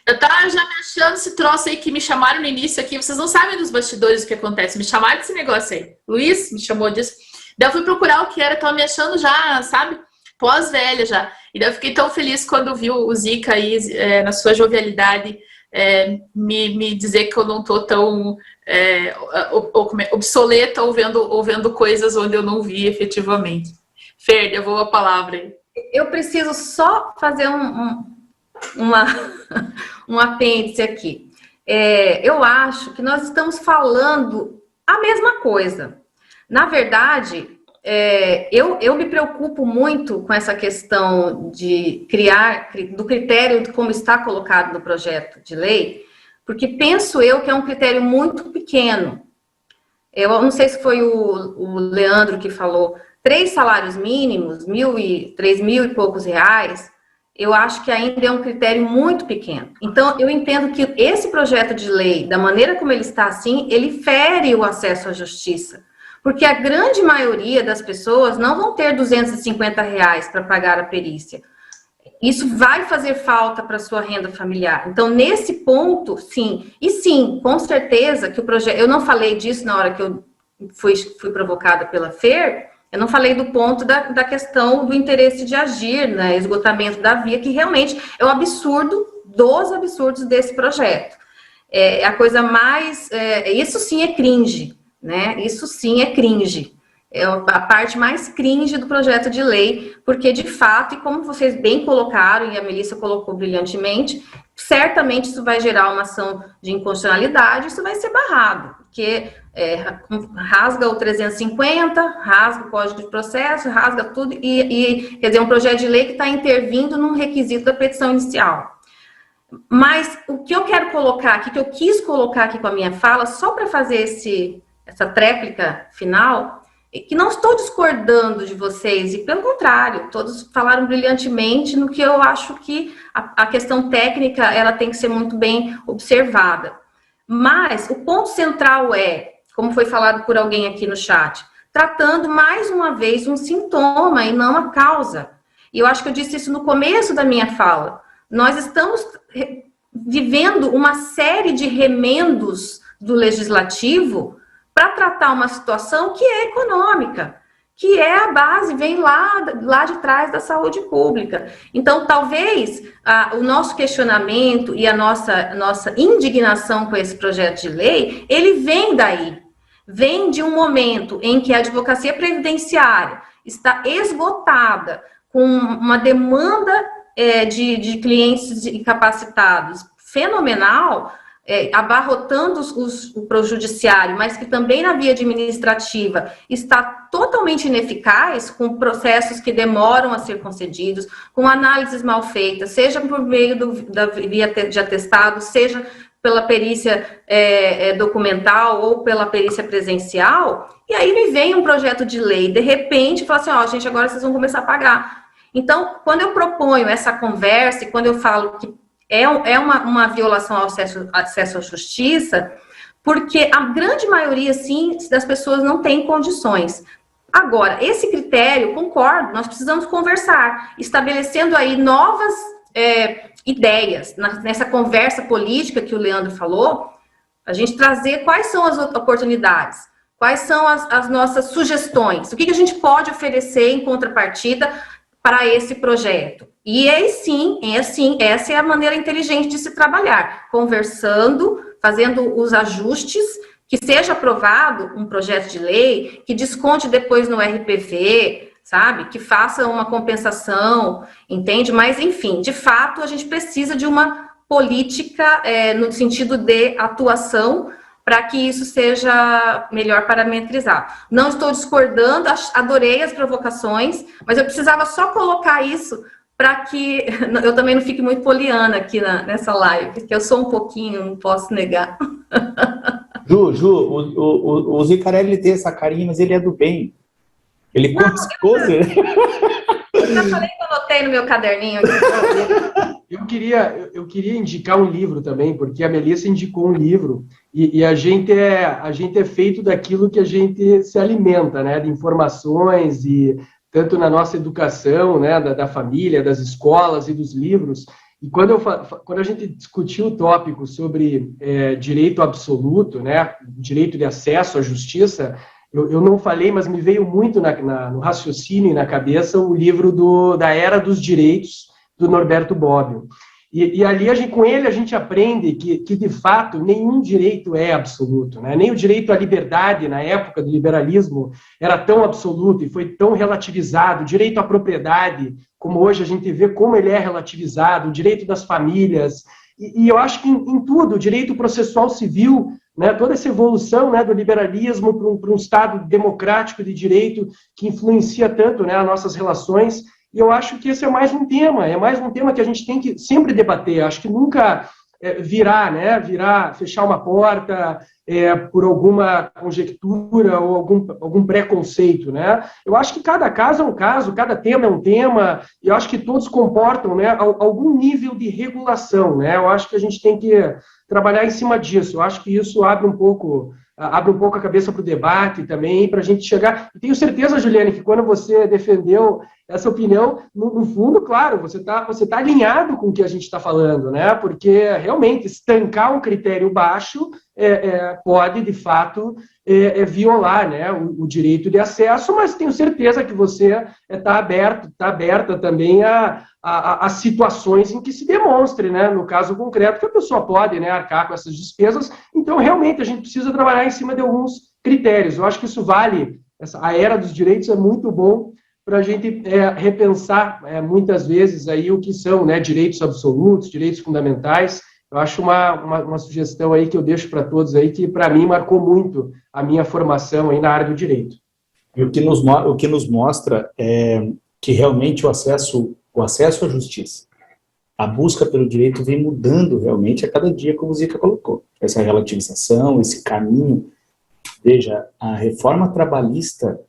Eu tava já me achando esse troço aí que me chamaram no início aqui. Vocês não sabem dos bastidores o que acontece. Me chamaram desse negócio aí. Luiz me chamou disso. Daí eu fui procurar o que era. Tava me achando já, sabe? Pós-velha já. E daí eu fiquei tão feliz quando vi o Zica aí na sua jovialidade me dizer que eu não estou tão obsoleta ou vendo coisas onde eu não vi efetivamente. Fer, devolvo a palavra aí. Eu preciso só fazer um apêndice aqui. Eu acho que nós estamos falando a mesma coisa. Na verdade, eu me preocupo muito com essa questão de do critério de como está colocado no projeto de lei, porque penso eu que é um critério muito pequeno. Eu não sei se foi o Leandro que falou, 3 salários mínimos, 3 mil e poucos reais, eu acho que ainda é um critério muito pequeno. Então, eu entendo que esse projeto de lei, da maneira como ele está assim, ele fere o acesso à justiça. Porque a grande maioria das pessoas não vão ter R$250 para pagar a perícia. Isso vai fazer falta para a sua renda familiar. Então, nesse ponto, sim. E sim, com certeza que o projeto... Eu não falei disso na hora que eu fui provocada pela Fer, eu não falei do ponto da questão do interesse de agir, né, esgotamento da via, que realmente é o absurdo dos absurdos desse projeto. A coisa mais... isso sim é cringe, né? Isso sim é cringe. É a parte mais cringe do projeto de lei, porque, de fato, e como vocês bem colocaram, e a Melissa colocou brilhantemente, certamente isso vai gerar uma ação de inconstitucionalidade, isso vai ser barrado, porque rasga o 350, rasga o Código de Processo, rasga tudo, quer dizer, um projeto de lei que está intervindo num requisito da petição inicial. Mas o que eu quero colocar aqui, que eu quis colocar aqui com a minha fala, só para fazer essa tréplica final, que não estou discordando de vocês, e pelo contrário, todos falaram brilhantemente no que eu acho que a questão técnica, ela tem que ser muito bem observada. Mas o ponto central como foi falado por alguém aqui no chat, tratando mais uma vez um sintoma e não a causa. E eu acho que eu disse isso no começo da minha fala. Nós estamos vivendo uma série de remendos do legislativo para tratar uma situação que é econômica, que é a base, vem lá de trás da saúde pública. Então, talvez o nosso questionamento e a nossa indignação com esse projeto de lei, ele vem daí, vem de um momento em que a advocacia previdenciária está esgotada, com uma demanda de clientes incapacitados fenomenal, abarrotando o judiciário, mas que também na via administrativa está totalmente ineficaz, com processos que demoram a ser concedidos, com análises mal feitas, seja por meio da via de atestado, seja pela perícia documental ou pela perícia presencial, e aí me vem um projeto de lei, de repente, fala assim, gente, agora vocês vão começar a pagar. Então, quando eu proponho essa conversa, e quando eu falo que é uma violação ao acesso à justiça, porque a grande maioria, sim, das pessoas não tem condições. Agora, esse critério, concordo, nós precisamos conversar, estabelecendo aí novas ideias, nessa conversa política que o Leandro falou, a gente trazer quais são as oportunidades, quais são as nossas sugestões, o que a gente pode oferecer em contrapartida para esse projeto. E aí sim, essa é a maneira inteligente de se trabalhar, conversando, fazendo os ajustes, que seja aprovado um projeto de lei, que desconte depois no RPV, sabe? Que faça uma compensação, entende? Mas, enfim, de fato, a gente precisa de uma política no sentido de atuação para que isso seja melhor parametrizado. Não estou discordando, adorei as provocações, mas eu precisava só colocar isso para que eu também não fique muito poliana aqui nessa live, porque eu sou um pouquinho, não posso negar. Ju, o Zicarelli tem essa carinha, mas ele é do bem. Ele conta as coisas. Eu já falei que eu anotei no meu caderninho aqui. Eu queria indicar um livro também, porque a Melissa indicou um livro, e a gente é feito daquilo que a gente se alimenta, né? De informações, e tanto na nossa educação, né? Da família, das escolas e dos livros. E quando a gente discutiu o tópico sobre direito absoluto, né? Direito de acesso à justiça, eu não falei, mas me veio muito no raciocínio e na cabeça o livro da Era dos Direitos, do Norberto Bobbio. E ali, com ele, a gente aprende que, de fato, nenhum direito é absoluto, né? Nem o direito à liberdade, na época do liberalismo, era tão absoluto e foi tão relativizado. O direito à propriedade, como hoje a gente vê como ele é relativizado, o direito das famílias. E eu acho que em tudo, o direito processual civil, né, toda essa evolução, né, do liberalismo para um Estado democrático de direito que influencia tanto, né, as nossas relações. E eu acho que esse é mais um tema que a gente tem que sempre debater. Acho que nunca fechar uma porta por alguma conjectura ou algum preconceito, né? Eu acho que cada caso é um caso, cada tema é um tema, e eu acho que todos comportam, né, algum nível de regulação, né? Eu acho que a gente tem que trabalhar em cima disso. Eu acho que isso abre um pouco a cabeça para o debate também, para a gente chegar... E tenho certeza, Juliane, que quando você defendeu essa opinião, no fundo, claro, você tá alinhado com o que a gente está falando, né? Porque, realmente, estancar um critério baixo pode, de fato, violar, né, o direito de acesso, mas tenho certeza que você está aberta também a situações em que se demonstre, né, no caso concreto, que a pessoa pode, né, arcar com essas despesas. Então, realmente, a gente precisa trabalhar em cima de alguns critérios. Eu acho que isso vale, a era dos direitos é muito bom para a gente repensar muitas vezes aí o que são, né, direitos absolutos, direitos fundamentais. Eu acho uma sugestão aí que eu deixo para todos aí, que para mim marcou muito a minha formação aí na área do direito. E o que nos mostra é que realmente o acesso à justiça, a busca pelo direito vem mudando realmente a cada dia, como o Zica colocou. Essa relativização, esse caminho. Veja, a reforma trabalhista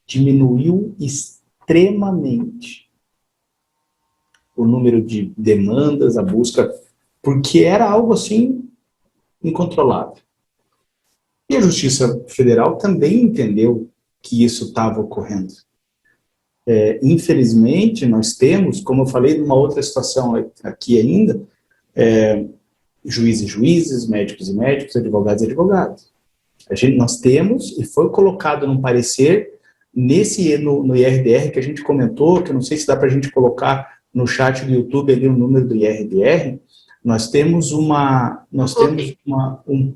diminuiu extremamente o número de demandas, a busca, porque era algo assim incontrolável. E a Justiça Federal também entendeu que isso estava ocorrendo. Infelizmente, nós temos, como eu falei, numa outra situação aqui ainda, juízes e juízes, médicos e médicos, advogados e advogados. Nós temos, e foi colocado num parecer, no IRDR que a gente comentou, que eu não sei se dá para a gente colocar no chat do YouTube ali o número do IRDR, nós temos um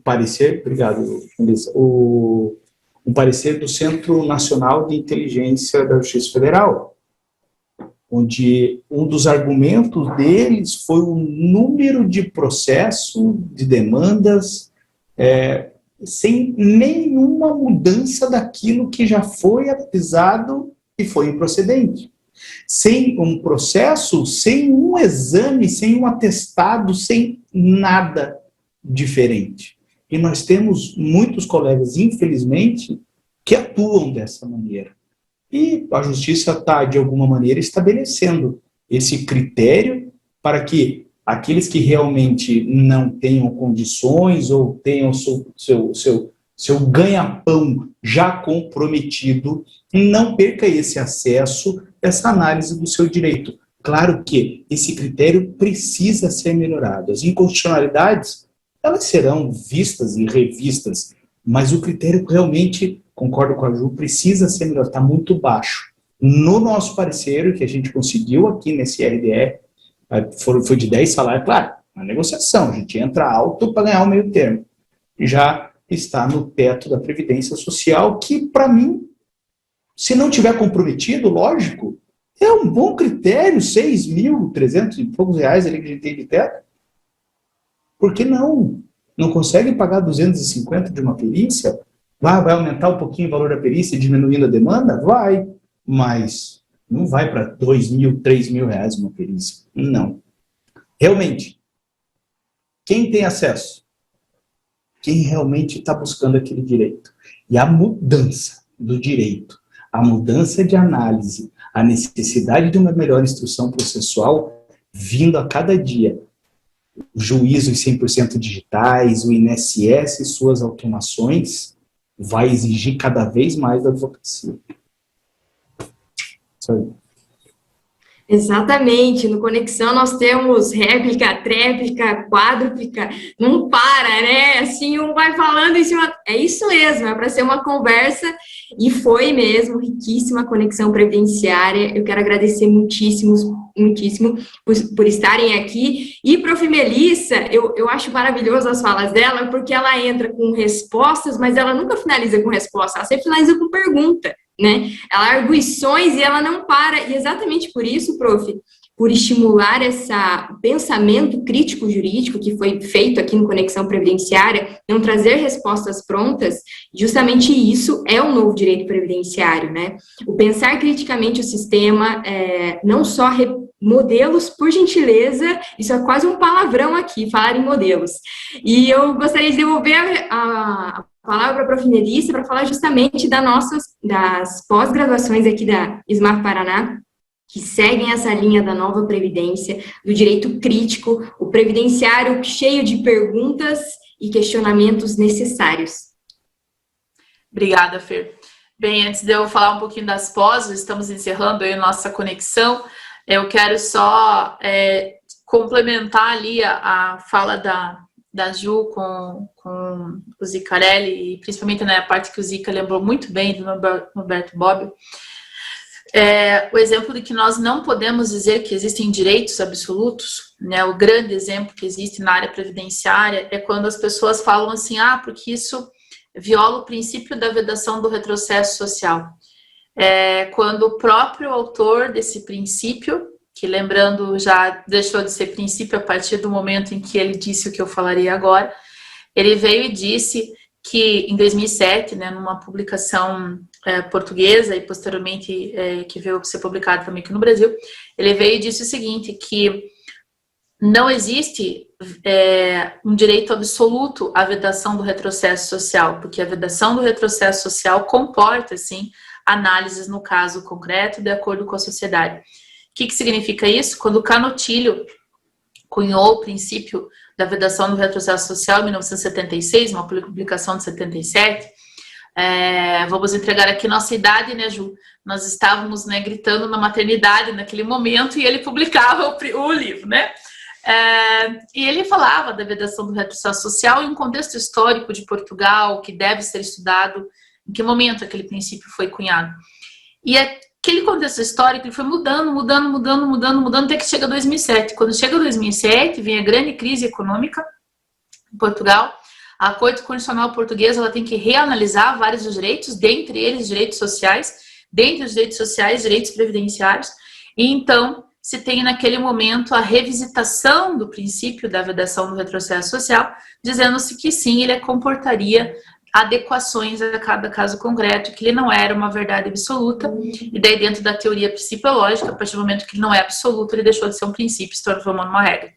parecer, obrigado, Melissa, um parecer do Centro Nacional de Inteligência da Justiça Federal, onde um dos argumentos deles foi o número de processo, de demandas, sem nenhuma mudança daquilo que já foi avisado e foi improcedente. Sem um processo, sem um exame, sem um atestado, sem nada diferente. E nós temos muitos colegas, infelizmente, que atuam dessa maneira. E a justiça está, de alguma maneira, estabelecendo esse critério para que aqueles que realmente não tenham condições ou tenham seu ganha-pão já comprometido, não perca esse acesso, essa análise do seu direito. Claro que esse critério precisa ser melhorado. As inconstitucionalidades, elas serão vistas e revistas, mas o critério realmente, concordo com a Ju, precisa ser melhorado, está muito baixo. No nosso parecer, que a gente conseguiu aqui nesse RDE, foi de 10 salários, claro, na negociação, a gente entra alto para ganhar o meio termo. Já está no teto da Previdência Social, que, para mim, se não tiver comprometido, lógico, é um bom critério, 6.300 e poucos reais ali que a gente tem de teto. Por que não? Não consegue pagar 250 de uma perícia? Vai aumentar um pouquinho o valor da perícia, diminuindo a demanda? Vai, mas não vai para 2.000, 3.000 reais uma perícia. Não. Realmente, quem tem acesso? Quem realmente está buscando aquele direito? E a mudança do direito, a mudança de análise, a necessidade de uma melhor instrução processual vindo a cada dia. Juízos 100% digitais, o INSS e suas automações vai exigir cada vez mais da advocacia. Isso aí. Exatamente, no Conexão nós temos réplica, tréplica, quádruplica, não para, né? Assim, um vai falando em cima. É isso mesmo, é para ser uma conversa, e foi mesmo, riquíssima conexão previdenciária. Eu quero agradecer muitíssimo por estarem aqui. E, Prof. Melissa, eu acho maravilhoso as falas dela, porque ela entra com respostas, mas ela nunca finaliza com resposta, ela sempre finaliza com pergunta, né? Ela arguições e ela não para, e exatamente por isso, prof, por estimular esse pensamento crítico jurídico que foi feito aqui no Conexão Previdenciária, não trazer respostas prontas, justamente isso é o novo direito previdenciário, né? O pensar criticamente o sistema, não só modelos, por gentileza, isso é quase um palavrão aqui, falar em modelos. E eu gostaria de devolver a palavra para a Prof. Melissa para falar justamente das pós-graduações aqui da SMART Paraná, que seguem essa linha da nova previdência, do direito crítico, o previdenciário cheio de perguntas e questionamentos necessários. Obrigada, Fer. Bem, antes de eu falar um pouquinho das pós, estamos encerrando aí a nossa conexão, eu quero só complementar ali a fala da Ju com o Zicarelli, e principalmente na parte que o Zica lembrou muito bem do Norberto Bobbio, o exemplo de que nós não podemos dizer que existem direitos absolutos, né? O grande exemplo que existe na área previdenciária é quando as pessoas falam assim, porque isso viola o princípio da vedação do retrocesso social. Quando o próprio autor desse princípio, que lembrando já deixou de ser princípio a partir do momento em que ele disse o que eu falaria agora, ele veio e disse que em 2007, né, numa publicação portuguesa e posteriormente que veio ser publicado também aqui no Brasil, ele veio e disse o seguinte, que não existe um direito absoluto à vedação do retrocesso social, porque a vedação do retrocesso social comporta, sim, análises no caso concreto de acordo com a sociedade. O que significa isso? Quando o Canutilho cunhou o princípio da vedação do retrocesso social em 1976, uma publicação de 77, vamos entregar aqui nossa idade, né, Ju? Nós estávamos, né, gritando na maternidade naquele momento e ele publicava o livro, né? E ele falava da vedação do retrocesso social em um contexto histórico de Portugal que deve ser estudado, em que momento aquele princípio foi cunhado. E aquele contexto histórico ele foi mudando, até que chega 2007. Quando chega 2007, vem a grande crise econômica em Portugal. A Corte Constitucional Portuguesa ela tem que reanalisar vários dos direitos, dentre eles direitos sociais, dentre os direitos sociais, direitos previdenciários. E então se tem naquele momento a revisitação do princípio da vedação do retrocesso social, dizendo-se que sim, ele comportaria adequações a cada caso concreto, que ele não era uma verdade absoluta, e daí dentro da teoria principiológica, a partir do momento que ele não é absoluto, ele deixou de ser um princípio, se transformou numa regra.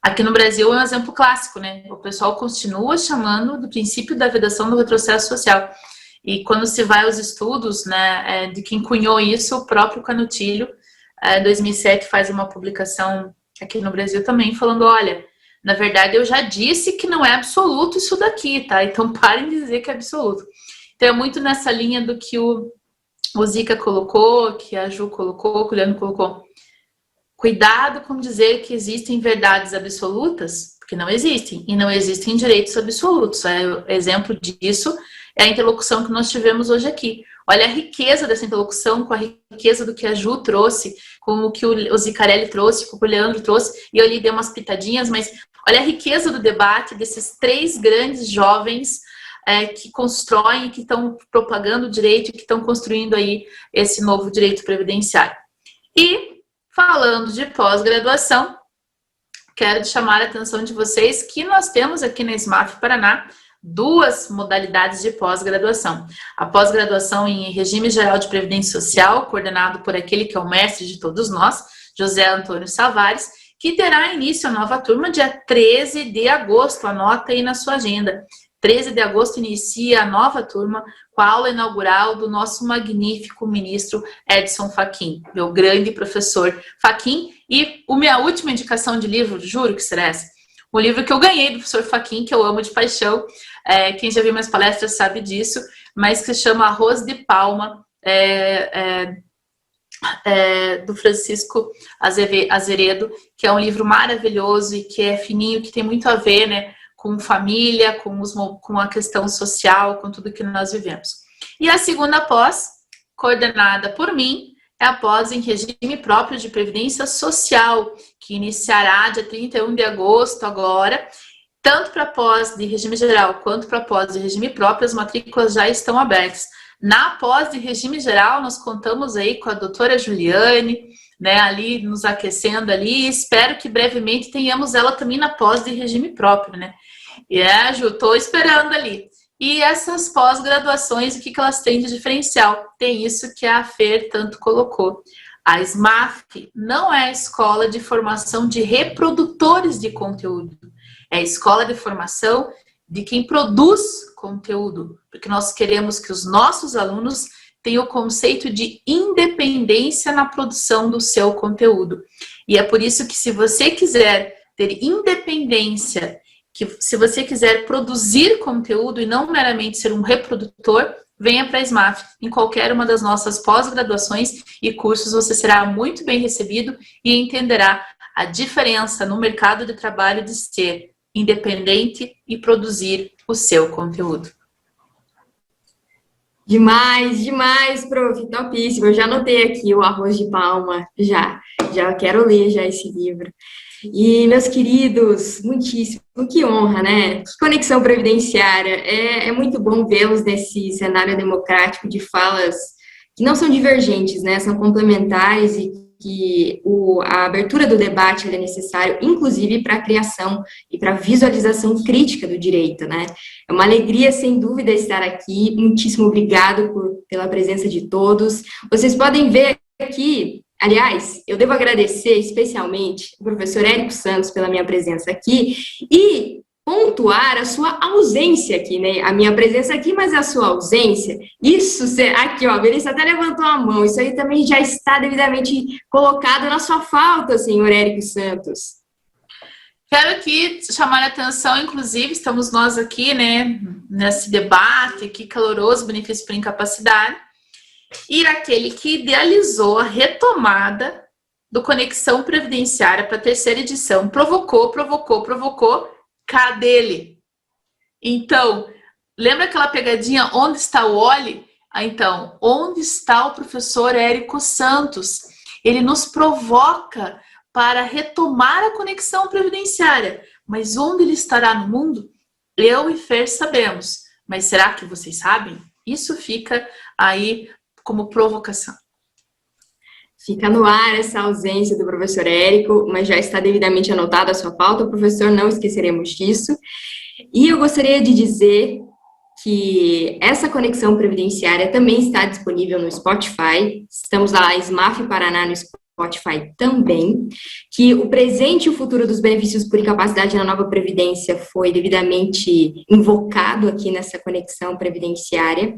Aqui no Brasil é um exemplo clássico, né? O pessoal continua chamando do princípio da vedação do retrocesso social. E quando se vai aos estudos, né, de quem cunhou isso, o próprio Canutilho, em 2007, faz uma publicação aqui no Brasil também, falando, olha, na verdade eu já disse que não é absoluto isso daqui, tá? Então parem de dizer que é absoluto. Então é muito nessa linha do que o Zica colocou, que a Ju colocou, que o Leandro colocou. Cuidado com dizer que existem verdades absolutas, porque não existem, e não existem direitos absolutos. O exemplo disso é a interlocução que nós tivemos hoje aqui. Olha a riqueza dessa interlocução com a riqueza do que a Ju trouxe, com o que o Zicarelli trouxe, com o que o Leandro trouxe, e eu ali dei umas pitadinhas, mas olha a riqueza do debate desses três grandes jovens que constroem, que estão propagando o direito, que estão construindo aí esse novo direito previdenciário. E, falando de pós-graduação, quero chamar a atenção de vocês que nós temos aqui na SMAF Paraná duas modalidades de pós-graduação. A pós-graduação em Regime Geral de Previdência Social, coordenado por aquele que é o mestre de todos nós, José Antônio Savares, que terá início a nova turma dia 13 de agosto. Anota aí na sua agenda. 13 de agosto inicia a nova turma com a aula inaugural do nosso magnífico ministro Edson Fachin, meu grande professor Fachin. E a minha última indicação de livro, juro que será essa, um livro que eu ganhei do professor Fachin, que eu amo de paixão, quem já viu minhas palestras sabe disso, mas que se chama Arroz de Palma, do Francisco Azeredo, que é um livro maravilhoso e que é fininho, que tem muito a ver, né, com família, com a questão social, com tudo que nós vivemos. E a segunda pós, coordenada por mim, é a pós em regime próprio de previdência social, que iniciará dia 31 de agosto agora. Tanto para pós de regime geral quanto para pós de regime próprio, as matrículas já estão abertas. Na pós de regime geral, nós contamos aí com a doutora Juliane, né, ali nos aquecendo ali, e espero que brevemente tenhamos ela também na pós de regime próprio, né? E Ju, estou esperando ali. E essas pós-graduações, o que elas têm de diferencial? Tem isso que a Fer tanto colocou. A SMAF não é a escola de formação de reprodutores de conteúdo. É a escola de formação de quem produz conteúdo. Porque nós queremos que os nossos alunos tenham o conceito de independência na produção do seu conteúdo. E é por isso que, se você quiser ter independência, que se você quiser produzir conteúdo e não meramente ser um reprodutor, venha para a SMAF. Em qualquer uma das nossas pós-graduações e cursos, você será muito bem recebido e entenderá a diferença no mercado de trabalho de ser independente e produzir o seu conteúdo. Demais, prof, topíssimo. Eu já anotei aqui o Arroz de Palma, já quero ler já esse livro. E, meus queridos, muitíssimo, que honra, né? Que conexão previdenciária. É muito bom vê-los nesse cenário democrático de falas que não são divergentes, né? São complementares e que a abertura do debate é necessário, inclusive para a criação e para a visualização crítica do direito, né? É uma alegria, sem dúvida, estar aqui. Muitíssimo obrigado pela presença de todos. Vocês podem ver aqui. Aliás, eu devo agradecer especialmente ao professor Érico Santos pela minha presença aqui e pontuar a sua ausência aqui, né? A minha presença aqui, mas a sua ausência. Isso, aqui, ó, a Melissa até levantou a mão. Isso aí também já está devidamente colocado na sua falta, senhor Érico Santos. Quero aqui chamar a atenção, inclusive, estamos nós aqui, né, nesse debate aqui caloroso, benefício por incapacidade. E aquele que idealizou a retomada do Conexão Previdenciária para a terceira edição provocou. Cadê ele? Então, lembra aquela pegadinha, onde está o Oli? Então, onde está o professor Érico Santos? Ele nos provoca para retomar a conexão previdenciária. Mas onde ele estará no mundo? Eu e Fer sabemos. Mas será que vocês sabem? Isso fica aí como provocação. Fica no ar essa ausência do professor Érico, mas já está devidamente anotada a sua pauta, professor, não esqueceremos disso. E eu gostaria de dizer que essa conexão previdenciária também está disponível no Spotify, estamos lá, SMAF Paraná no Spotify também, que o presente e o futuro dos benefícios por incapacidade na nova Previdência foi devidamente invocado aqui nessa conexão previdenciária,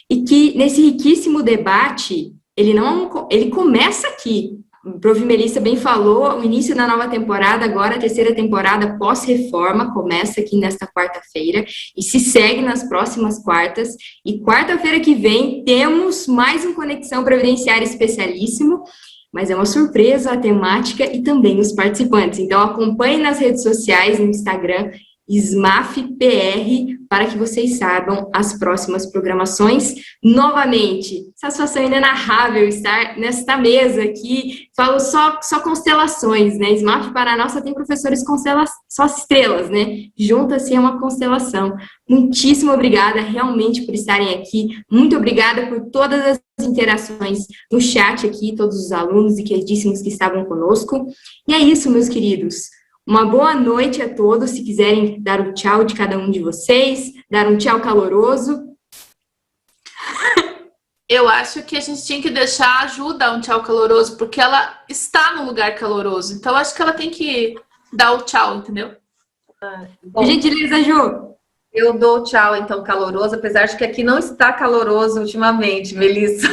e que nesse riquíssimo debate, ele começa aqui. O prof. Melissa bem falou, o início da nova temporada, agora a terceira temporada pós-reforma, começa aqui nesta quarta-feira e se segue nas próximas quartas. E quarta-feira que vem temos mais um Conexão Previdenciária especialíssimo, mas é uma surpresa a temática e também os participantes. Então acompanhe nas redes sociais, no Instagram, SMAF-PR, para que vocês saibam as próximas programações. Novamente, satisfação inenarrável estar nesta mesa aqui. Falo só constelações, né? SMAF Paraná só tem professores só estrelas, né? Junta-se é uma constelação. Muitíssimo obrigada realmente por estarem aqui. Muito obrigada por todas as interações no chat aqui, todos os alunos e queridíssimos que estavam conosco. E é isso, meus queridos. Uma boa noite a todos. Se quiserem dar o tchau de cada um de vocês, dar um tchau caloroso. Eu acho que a gente tinha que deixar a Ju dar um tchau caloroso, porque ela está no lugar caloroso. Então, acho que ela tem que dar o tchau, entendeu? Bom, gentileza, Ju. Eu dou tchau, então, caloroso, apesar de que aqui não está caloroso ultimamente, Melissa.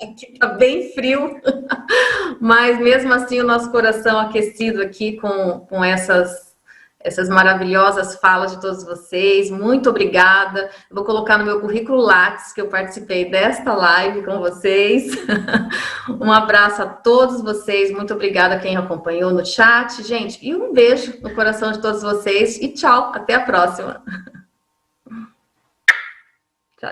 Aqui tá bem frio, mas mesmo assim o nosso coração aquecido aqui com essas maravilhosas falas de todos vocês. Muito obrigada. Eu vou colocar no meu currículo Lattes que eu participei desta live com vocês. Um abraço a todos vocês. Muito obrigada a quem acompanhou no chat, gente. E um beijo no coração de todos vocês. E tchau, até a próxima.